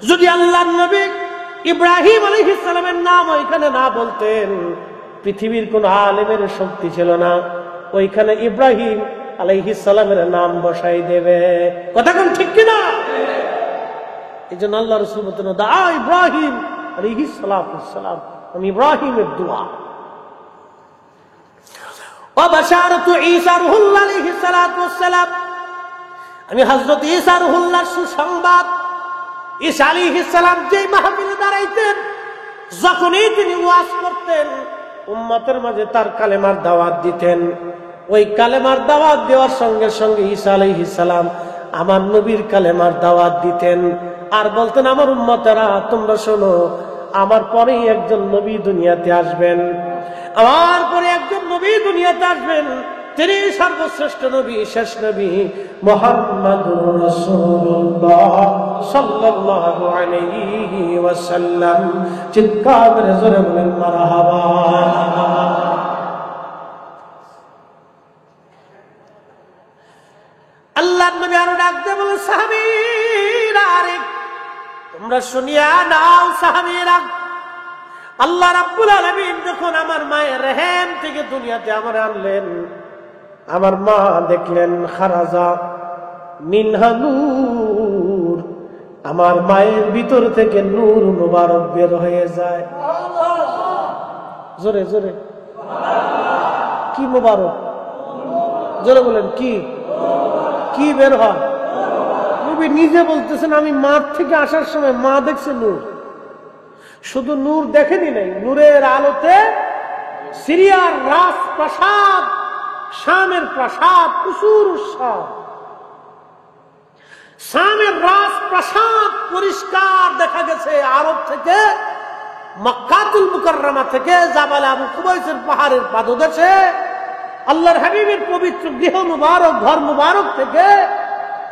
যদি আল্লাহর নবী ইব্রাহিম আলাইহিস সালামের নাম ওইখানে না বলতেন, পৃথিবীর কোন আলেমের শক্তি ছিল না ওইখানে ইব্রাহিম আলাইহিস সালামের নাম বসাই দেবে। কথা কোন ঠিক কিনা? এই জন্য আল্লাহ রাসূল বলতেন, দা ইব্রাহিম আলাইহিস সালাম, আমি ইব্রাহিমের দোয়া। ওয়াবাশারাতু ঈসা রূহুল্লাহ আলাইহিস সালাম, আমি হযরত ঈসা রূহুল্লাহর সুসংবাদ। ঈসা আলাইহিস সালাম যেই মাহফিলে দাঁড়াইতেন, যখনই তিনি ওয়াজ করতেন, উম্মতের মাঝে তার কালেমার দাওয়াত দিতেন। ওই কালেমার দাওয়াত দেওয়ার সঙ্গে সঙ্গে ঈসা আলাইহিস সালাম আমার নবীর কালেমার দাওয়াত দিতেন আর বলতেন, আমার উম্মতেরা তোমরা শোনো, আমার পরেই একজন নবী দুনিয়াতে আসবেন, আমার পরে একজন নবী দুনিয়াতে আসবেন, তিনি সর্বশ্রেষ্ঠ নবী, শেষ নবী মুহাম্মাদুর রাসূলুল্লাহ সাল্লাল্লাহু আলাইহি ওয়াসাল্লাম। চিৎকার করে জোরে বলেন মারহাবা। আল্লাহর নবী আরো ডাক দিয়ে বলেন, সাহাবীরা আরে তোমরা শুনিয়া নাও সাহাবীরা, আল্লাহ রাব্বুল আলামিন যখন আমার মায়ের রেহেম থেকে দুনিয়াতে আমার আনলেন, আমার মা দেখলেন খারাজা মিনহা নূর, আমার মায়ের ভিতর থেকে নূর মুবারক বের হয়ে যায়। জোরে জোরে কি মুবারক? জোরে বলেন কি কি বের হয়? নবী নিজে বলতেছেন, আমি মার থেকে আসার সময় মা দেখছে নূর। শুধু নূর দেখেনি নাই, নূরের আলোতে সিরিয়ার রাজপ্রাসাদ, শামের প্রাসাদ, কুসুর শামের রাজপ্রাসাদ পরিষ্কার দেখা গেছে। আরব থেকে, মক্কাতুল মুকাররমা থেকে, জাবাল আবু কুবাইসের পাহাড়ের পাদদেশে আল্লাহর হাবিবের পবিত্র গৃহ মুবারক, ঘর মুবারক থেকে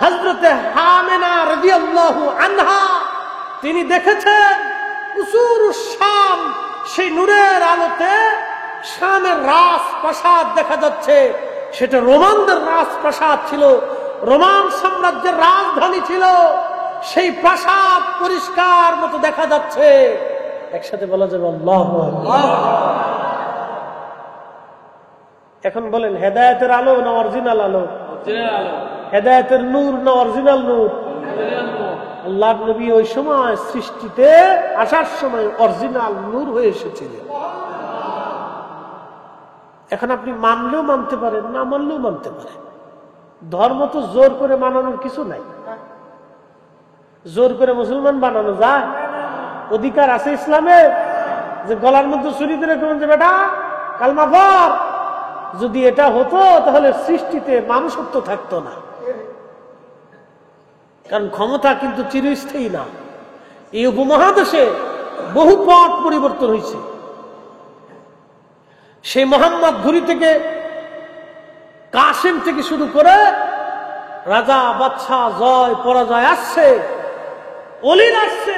হযরতে হামেনা রাদিয়াল্লাহু আনহা তিনি দেখেছেন কুসুরুশ শাম, সেই নূরের আলোতে শামের রাজপ্রাসাদ দেখা যাচ্ছে। সেটা রোমানদের রাজপ্রাসাদ ছিল, রোমান সাম্রাজ্যের রাজধানী ছিল। সেই প্রাসাদ পরিষ্কার মতো দেখা যাচ্ছে। একসাথে বলা যাবে আল্লাহু আকবার। এখন বলেন, হেদায়েতের আলো না অরিজিনাল আলো? হেদায়েতের নূর না অরিজিনাল নূর? আল্লাহর নবী ওই সময় সৃষ্টিতে আসার সময় অরিজিনাল নূর হয়ে এসেছিলেন। এখন আপনি মানলেও মানতে পারেন, না মানলেও মানতে পারেন। ধর্ম তো জোর করে মানানোর কিছু নাই। জোর করে মুসলমান বানানো যায়? অধিকার আছে ইসলামে যে গলার মধ্যে ছুরি দিলে কেমন যে বেটা কালমা পড়? যদি এটা হতো তাহলে সৃষ্টিতে মানুষত্ব থাকতো না। কারণ ক্ষমতা কিন্তু চিরস্থায়ী না। এই উপমহাদেশে বহু পথ পরিবর্তন হয়েছে। সেই মোহাম্মদ ঘুরি থেকে, কাসেম থেকে শুরু করে রাজা বাদশা, জয় পরাজয় আসছে, অলিরা আসছে।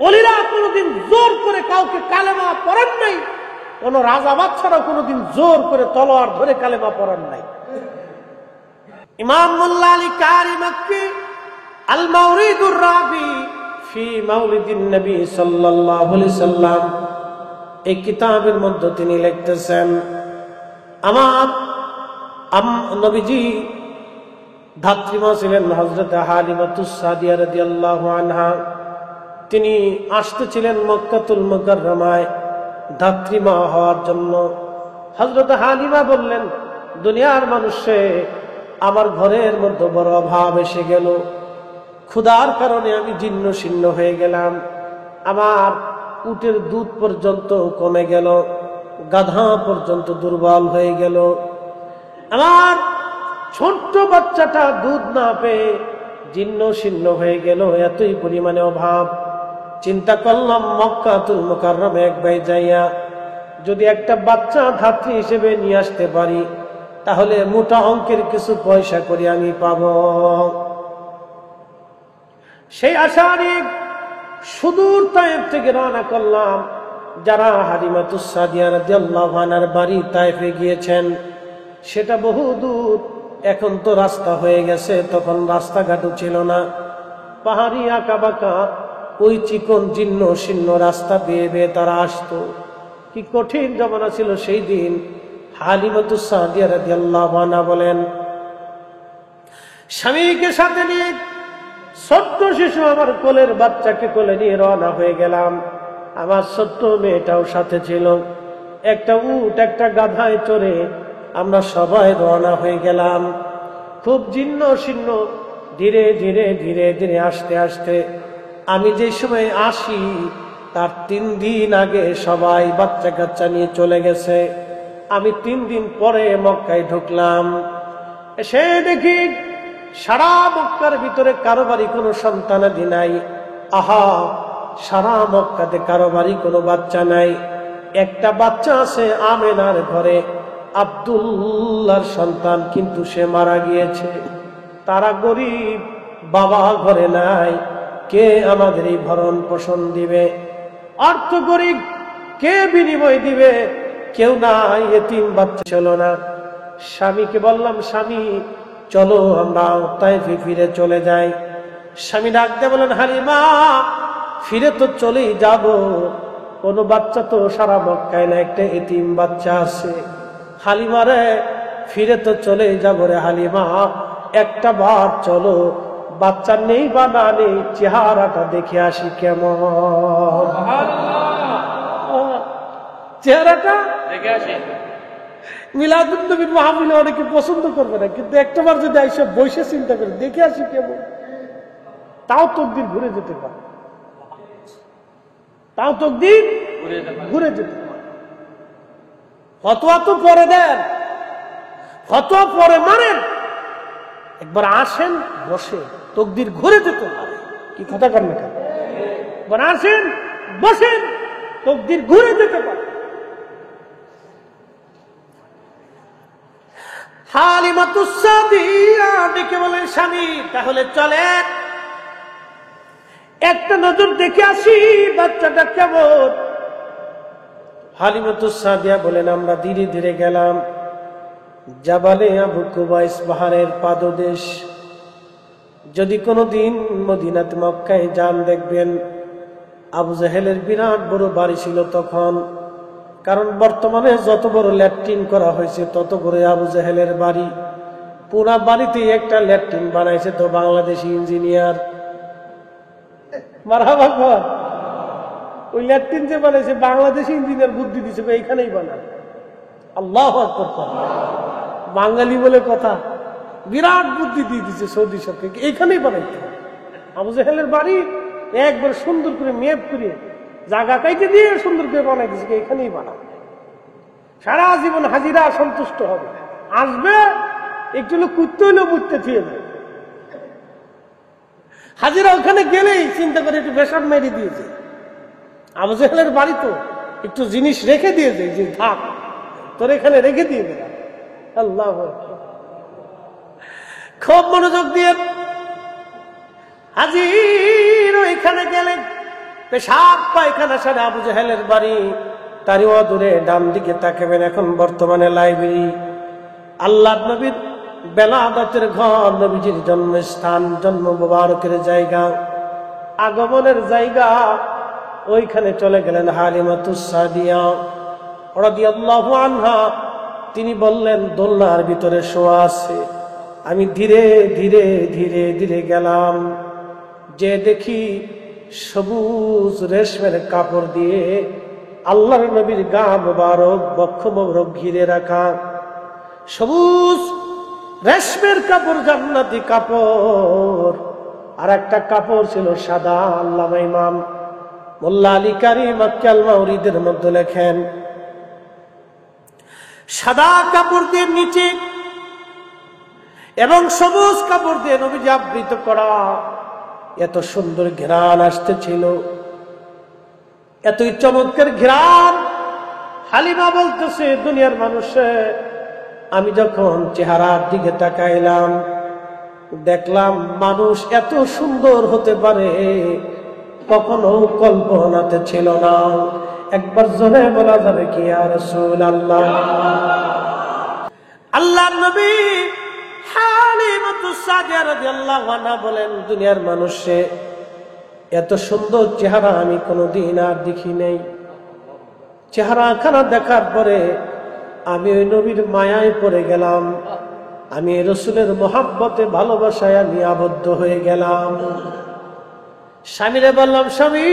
অলিরা কোনোদিন জোর করে কাউকে কালেমা পড়ান নাই, কোন রাজা বাদশারা কোনোদিন জোর করে তলোয়ার ধরে কালেমা পড়ান নাই। ইমাম মোল্লা আলী কারি মক্কি আল মাওরিদুর রাবি ফি মাউলিদিন নবী সাল্লাল্লাহু আলাইহি সাল্লাম এই কিতাবের মধ্যে তিনি লিখতেছেন, আমার নবীজি ধাত্রীমা ছিলেন হযরত হালিমাতুস সাদিয়া রাদিয়াল্লাহু আনহা। তিনি আসতেছিলেন মক্কাতুল মুকাররমায় ধাত্রীমা হওয়ার জন্য। হযরত হালিমা বললেন, দুনিয়ার মানুষে আমার ঘরের মধ্যে বড় অভাব এসে গেল, ক্ষুধার কারণে আমি জীর্ণ শীর্ণ হয়ে গেলাম, আমার উটের দুধ পর্যন্ত কমে গেল, গাধা পর্যন্ত দুর্বল হয়ে গেল, আমার ছোট্ট বাচ্চাটা দুধ না পেয়ে জীর্ণ শীর্ণ হয়ে গেল, এতই পরিমাণে অভাব। চিন্তা করলাম মক্কাতুল মুকাররমে এক ভাই যাইয়া যদি একটা বাচ্চা ধাত্রী হিসেবে নিয়ে আসতে পারি, তাহলে মোটা অঙ্কের কিছু পয়সা করে আমি পাব। সেই আশা নিয়ে সুদূর তায়েফ থেকে রওনা করলাম। যারা হালিমাতুস সাদিয়া রাদিয়াল্লাহু আনহার বাড়ি তায়েফে গিয়েছেন, সেটা বহু দূর। এখন তো রাস্তা হয়ে গেছে, তখন রাস্তাঘাটও ছিল না। পাহাড়ি আঁকা বাঁকা ওই চিকন জীর্ণ শীর্ণ রাস্তা বেয়ে বেয়ে তারা আসতো। কি কঠিন জমানা ছিল সেই দিন। হালিমাতুস সাদিয়া রাদিয়াল্লাহু আনহা বলেন, স্বামীকে সাথে নিয়ে ছোট্ট শিশু আমার কোলের বাচ্চাকে কোলে নিয়ে রওনা হয়ে গেলাম। আমার ছোট্ট মেয়েটাও সাথে ছিল। একটা উট একটা গাধায় চড়ে আমরা সবাই রওনা হয়ে গেলাম। খুব জীর্ণ শীর্ণ, ধীরে ধীরে ধীরে ধীরে আস্তে আস্তে আমি যে সময় আসি তার 3 দিন আগে সবাই বাচ্চা কাচ্চা নিয়ে চলে গেছে। আমি 3 দিন পরে মক্কায় ঢুকলাম। এসে দেখি সারা মক্কার ভিতরে কারো বাড়ি কোনো সন্তানাদি নাই। আহা, সারা মক্কাতে কারো বাড়ি কোনো বাচ্চা নাই। একটা বাচ্চা আছে আমেনার ঘরে। আব্দুল্লাহর সন্তান, কিন্তু সে মারা গিয়েছে। তারা গরিব, বাবা ঘরে নাই, কে আমাদের এই ভরণ পোষণ দিবে? অর্থ গরিব, কে বিনিময় দিবে? কেউ নাই, এতিম বাচ্চা ছিল না। স্বামীকে বললাম, স্বামী চলো আমরা তায়েফে ফিরে চলে যাই। স্বামী ডাকতে বলেন, হালিমা ফিরে তো চলেই যাব, কোনো বাচ্চা তো সারা মক্কায় না, একটা এতিম বাচ্চা আছে। হালিমা রে, ফিরে তো চলে যাব রে হালিমা, একটা বার চলো, বাচ্চা নেই বা না নেই, চেহারাটা দেখে আসি কেমন, চেহারাটা দেখে আসি। মিলাদুন নবীর মাহফিলে অনেকে পছন্দ করবে না, কিন্তু একটাবার যদি আইসা বসে চিন্তা করে দেখে আসি কেমন, তাও তকদির ঘুরে যেতে পারে, তাও তকদির ঘুরে যেতে পারে। ফতোয়া তো পরে দেন, ফতোয়া পরে মানেন, একবার আসেন বসে, তকদির ঘুরে যেতে পারে। কি কথা কর না, একবার আসেন বসেন, তকদির ঘুরে যেতে পারে। হালিমাতুস সাদিয়া ডেকে বলেন, স্বামী তাহলে চলেন একটা নজর দেখে আসি বাচ্চাটা কেমন। হালিমাতুস সাদিয়া বলেন, আমরা ধীরে ধীরে গেলাম জাবালে আবু কুবাইস, পাহাড়ের পাদদেশ। যদি কোনোদিন মদিনাতে মক্কায় যান, দেখবেন আবু জাহেলের বিরাট বড় বাড়ি ছিল তখন, কারণ বর্তমানে যত বড় ল্যাট্রিন করা হয়েছে তত বড় আবু জাহেলের বাড়ি। পুরা বাড়িতে একটা ল্যাট্রিন বানাইছে তো বাংলাদেশি ইঞ্জিনিয়ার, মারহাবা কর। ওই ল্যাট্রিন যে বানাইছে বাংলাদেশি ইঞ্জিনিয়ার বুদ্ধি দিছে, এইখানেই বানায়। আল্লাহু আকবার, বাঙালি বলে কথা, বিরাট বুদ্ধি দিয়ে দিচ্ছে সৌদি সরকারকে, এইখানেই বানাইতে। আবু জাহেলের বাড়ি একবার সুন্দর করে মেপ করে জায়গা কাইতে দিয়ে সুন্দর করে বানাই দিচ্ছে, এখানেই বানাবে। সারা জীবন হাজিরা সন্তুষ্ট হবে, আসবে একটু কুত্তে হইলেও বুঝতে থিয়ে যাবে। হাজিরা ওখানে গেলেই চিন্তা করে একটু বেসার মেরে দিয়েছে। আবু জাহেলের বাড়ি তো একটু জিনিস রেখে দিয়েছে, যে থাক তোর এখানে রেখে দিয়ে দেয়। আল্লাহ খুব মনোযোগ দিয়ে হাজির এখানে গেলেন, পেশাব পায়খানা সারে আবু জাহেলের বাড়ি, তারই অদূরে ডান দিকে তাকাবেন, এখন বর্তমানে লাইব্রেরি, আল্লাহ নবীর বেলাদাতের ঘর, নবীজির জন্মস্থান, জন্ম মুবারকের জায়গা, আগমনের জায়গা। ওইখানে চলে গেলেন হালিমাতুস সাদিয়া রাদিয়াল্লাহু আনহা। তিনি বললেন, দোলনার ভিতরে শোয়া আছে। আমি ধীরে ধীরে ধীরে ধীরে গেলাম, যে দেখি সবুজ রেশমের কাপড় দিয়ে আল্লাহর নবীর গা মুবারক, বক্ষ মুবারক ঘিরে রাখা, সবুজ রেশমের কাপড়, জান্নাতি কাপড়। আর একটা কাপড় ছিল সাদা। আল্লামা ইমাম মোল্লা আলী কারি মক্কি আল মাউরিদের মধ্যে লেখেন, সাদা কাপড় দিয়ে নিচে এবং সবুজ কাপড় দিয়ে নবীজি আবৃত করা, এত সুন্দর ঘ্রাণ আসতেছিল, এতই চমৎকার ঘ্রাণ। হালিমা বলতেছে, দুনিয়ার মানুষে আমি যখন চেহারার দিকে তাকাইলাম, দেখলাম মানুষ এত সুন্দর হতে পারে কখনো কল্পনাতে ছিল না। একবার জোরে বলা যাবে কি, ইয়া রাসূলুল্লাহ। আল্লাহর নবী হালিমাতুস সাদিয়া রাদিয়াল্লাহু আনহা বলেন, দুনিয়ার মানুষে এত সুন্দর চেহারা আমি কোনোদিন আর দেখি নাই। চেহারা খানা দেখার পরে আমি ওই নবীর মায়ায় পড়ে গেলাম, আমি রাসূলের মহব্বতে, ভালোবাসায় আমি আবদ্ধ হয়ে গেলাম। স্বামীরে বললাম, স্বামী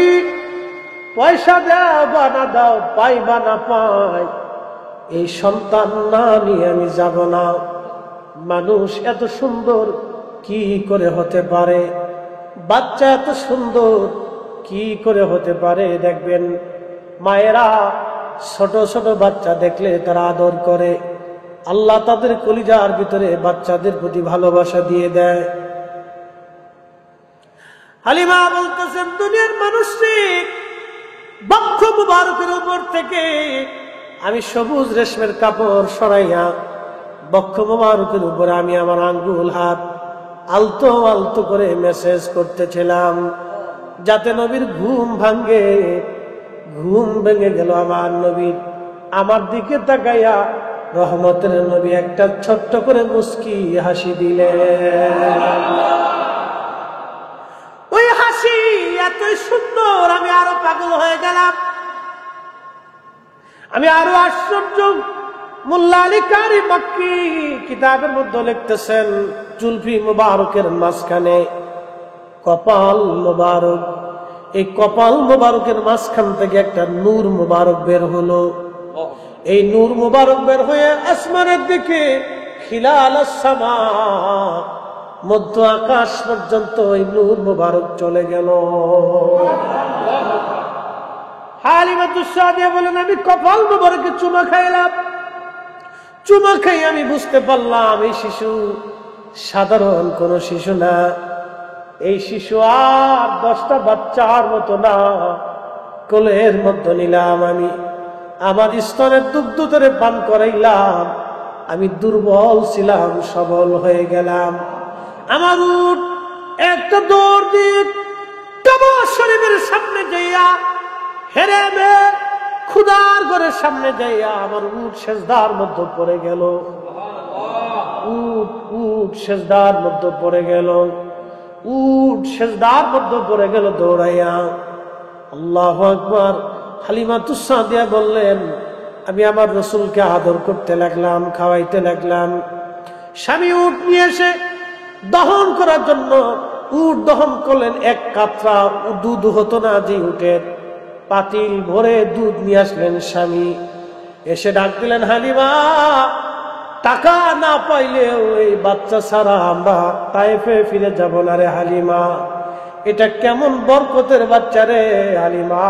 পয়সা দাও বা না দাও, পাই বা না পাই, এই সন্তান না নিয়ে আমি যাব না। মানুষ এত সুন্দর কি করে হতে পারে, বাচ্চা এত সুন্দর কি করে হতে পারে। দেখবেন মায়েরা ছোট ছোট বাচ্চা দেখলে তারা আদর করে, আল্লাহ তাদের কলিজার ভিতরে বাচ্চাদের প্রতি ভালোবাসা দিয়ে দেয়। হালিমা বলতেছেন, দুনিয়ার মানুষকে বক্ষ মুবারকের উপর থেকে আমি সবুজ রেশমের কাপড় সরাইয়া বক্ষ মোবারকের উপরে আমি আমার আঙ্গুল হাত আলতো আলতো করে মেসেজ করতেছিলাম, যাতে নবীর ঘুম ভাঙ্গে। ঘুম ভেঙে গেল আমার নবীর। আমার দিকে তাকাইয়া রহমতের নবী একটা ছোট্ট করে মুস্কি হাসি দিলেন। ওই হাসি এতই সুন্দর, আমি আরো পাগল হয়ে গেলাম। আমি আরো আশ্চর্য। মোল্লা আলী কারি মক্কি কিতাবের মধ্যে লিখতেছেন, জুলফি মুবারকের মাঝখানে কপাল মুবারক, এই কপাল মুবারকের মাঝখান থেকে একটা নূর মুবারক বের হলো। এই নূর মুবারক বের হয়ে আসমানের দিকে খিলাল সামা, মধ্য আকাশ পর্যন্ত এই নূর মুবারক চলে গেল। হালিমাতুস সাদিয়া বলেন, আমি কপাল মুবারকে চুমা খাইলাম। চুমা খাই আমি বুঝতে পারলাম এই শিশু সাধারণ কোন শিশু না। এই শিশু আর 10টা বাচ্চার মতো না। কোলের মধ্যে নিলাম আমি, আমার স্তনের দুগ্ধ ধরে পান করাইলাম। আমি দুর্বল ছিলাম, সবল হয়ে গেলাম। আমার উট একটা দৌড় দিয়ে কাবা শরীফের সামনে যাইয়া, হেরেমে খুদার ঘরের সামনে যাইয়া আমার উট সেজদার মধ্যে পড়ে গেল। উট সেজদার মধ্যে পড়ে গেল। উট সেজদার মধ্যে পড়ে গেল দৌড়াইয়া। আল্লাহু আকবার। হালিমাতুস সাদিয়া বললেন, আমি আমার রসুলকে আদর করতে লাগলাম, খাওয়াইতে লাগলাম। স্বামী উট নিয়ে এসে দহন করার জন্য উট দহন করলেন। এক কাতরা দুধ হতো না, যে উটের পাতিল ভরে দুধ নিয়ে আসলেন স্বামী। এসে ডাক দিলেন, হালিমা, টাকা না পাইলেও এই বাচ্চা ছাড়া আমরা তায়েফে ফিরে যাব না রে হালিমা। এটা কেমন বরকতের বাচ্চা রে হালিমা,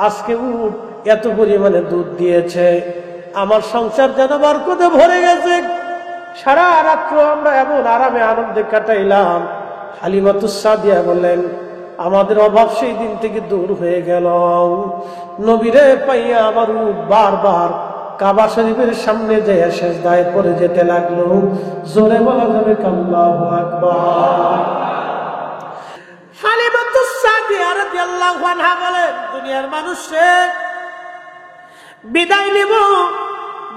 আজকে উট এত পরিমাণে দুধ দিয়েছে, আমার সংসার যেন বরকতে ভরে গেছে। সারা রাত্র আমরা এমন আরামে আনন্দে কাটাইলাম। হালিমাতুস সাদিয়া বললেন, আমাদের অভাব সেই দিন থেকে দূর হয়ে গেল। নবীরে পাইয়া আমার উট বারবার কাবা শরীফের সামনে যেয়ে সেজদায় পড়ে যেতে লাগলো। জোরে বলা যাবে আল্লাহু আকবার। হালিমাতুস সাদিয়া রাদিয়াল্লাহু আনহা বলেন, দুনিয়ার মানুষে বিদায় নিব,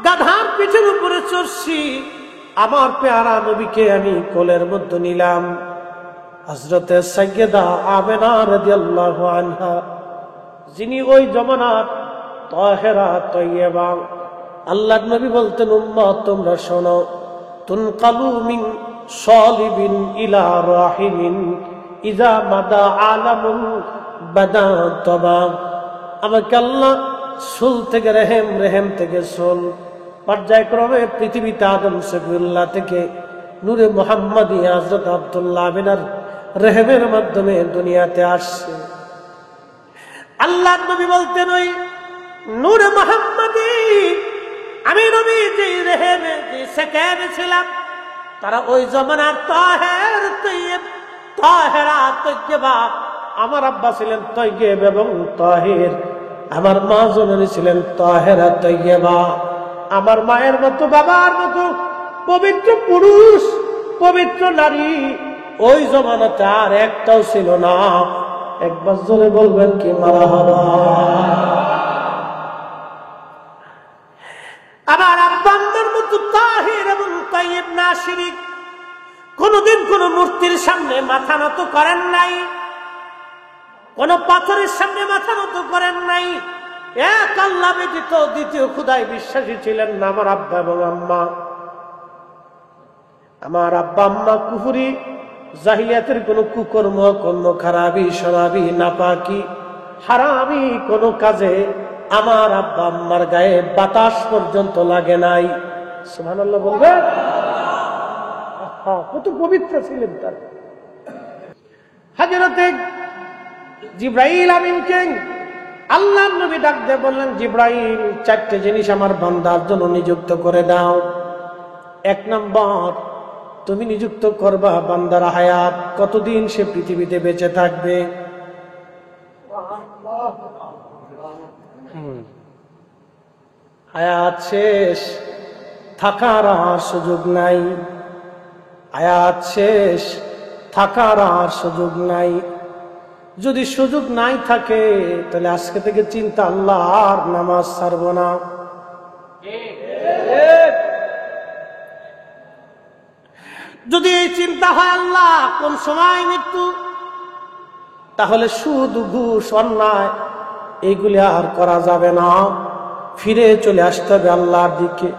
গাধার পিঠের উপরে চড়ছি, আমার পেয়ারা নবীকে আমি কোলের মধ্যে নিলাম। হযরতে সাইয়্যিদা আমেনা রাদিয়াল্লাহু আনহা, যিনি ওই জমানার তাহেরা তয়্যিবা, আল্লাহর নবী বলতেন, উম্মত তোমরা শোনো, তুনকালু মিন সালিবিন ইলা রাহিমিন ইজা মাদা আলামুন বাদা তবা। আমাকে আল্লাহ সুল থেকে রেহেম, রেহেম থেকে সুল, পর্যায়ক্রমে পৃথিবীতে আদম সফিউল্লাহ থেকে নূরে মুহাম্মাদি হযরত আব্দুল্লাহ বিনার রেহেমের মাধ্যমে দুনিয়াতে আসছে। আল্লাহর নবী বলতেন, ওই নূরে মুহাম্মাদি আমি নবী যে রেহেমে যে সেকেন্ডে ছিলাম, তারা ওই জমানার তাহের তয়্যিব, তাহেরা তয়্যিবা। আমার আব্বা ছিলেন তয়্যিব এবং তাহির, আমার মা জননী ছিলেন তাহেরা তয়্যিবা। আমার মায়ের মতো, বাবার মতো পবিত্র পুরুষ, পবিত্র নারী ওই জমানাতে আর একটাও ছিল না। একবার জোরে বলবেন কি মারহাবা। আমার আব্বার মতো তাহির এবং তাইয়্যিব না শিরিক, কোনদিন কোন মূর্তির সামনে মাথা নত করেন নাই, কোন পাথরের সামনে মাথা নত করেন নাই। এক আল্লাহ ব্যতীত দ্বিতীয় খুদায় বিশ্বাসী ছিলেন না আমার আব্বা এবং আম্মা। আমার আব্বা আম্মা কুফরি, জাহিলিয়াতের কোন কুকর্ম, কোন খারাপি, শরাবি, নাপাকি, হারামি কোন কাজে আমার আব্বা আম্মার গায়ে বাতাস পর্যন্ত লাগে নাই। সুবহানাল্লাহ বলবে। কত পবিত্র ছিলেন তার। হযরতে জিবরাইল আমিনকে আল্লাহর নবী ডাক দিয়ে বললেন, জিবরাইল, 4টে জিনিস আমার বান্দার জন্য নিযুক্ত করে দাও। 1 নম্বর, তুমি নিযুক্ত করবা বান্দার হায়াত, কতদিন সে পৃথিবীতে বেঁচে থাকবে। হায়াত শেষ, থাকার আর সুযোগ নাই। হায়াত শেষ, থাকার আর সুযোগ নাই। যদি সুযোগ নাই থাকে তাহলে আজকে থেকে চিন্তা, আল্লাহ আর নামাজ ছাড়বো না। যদি এই চিন্তা হয় আল্লাহ কোন সময় মৃত্যু, তাহলে সুদ ঘুষ অন্যায় এইগুলি আর করা যাবে না, ফিরে চলে আসতে হবে আল্লাহর দিকে।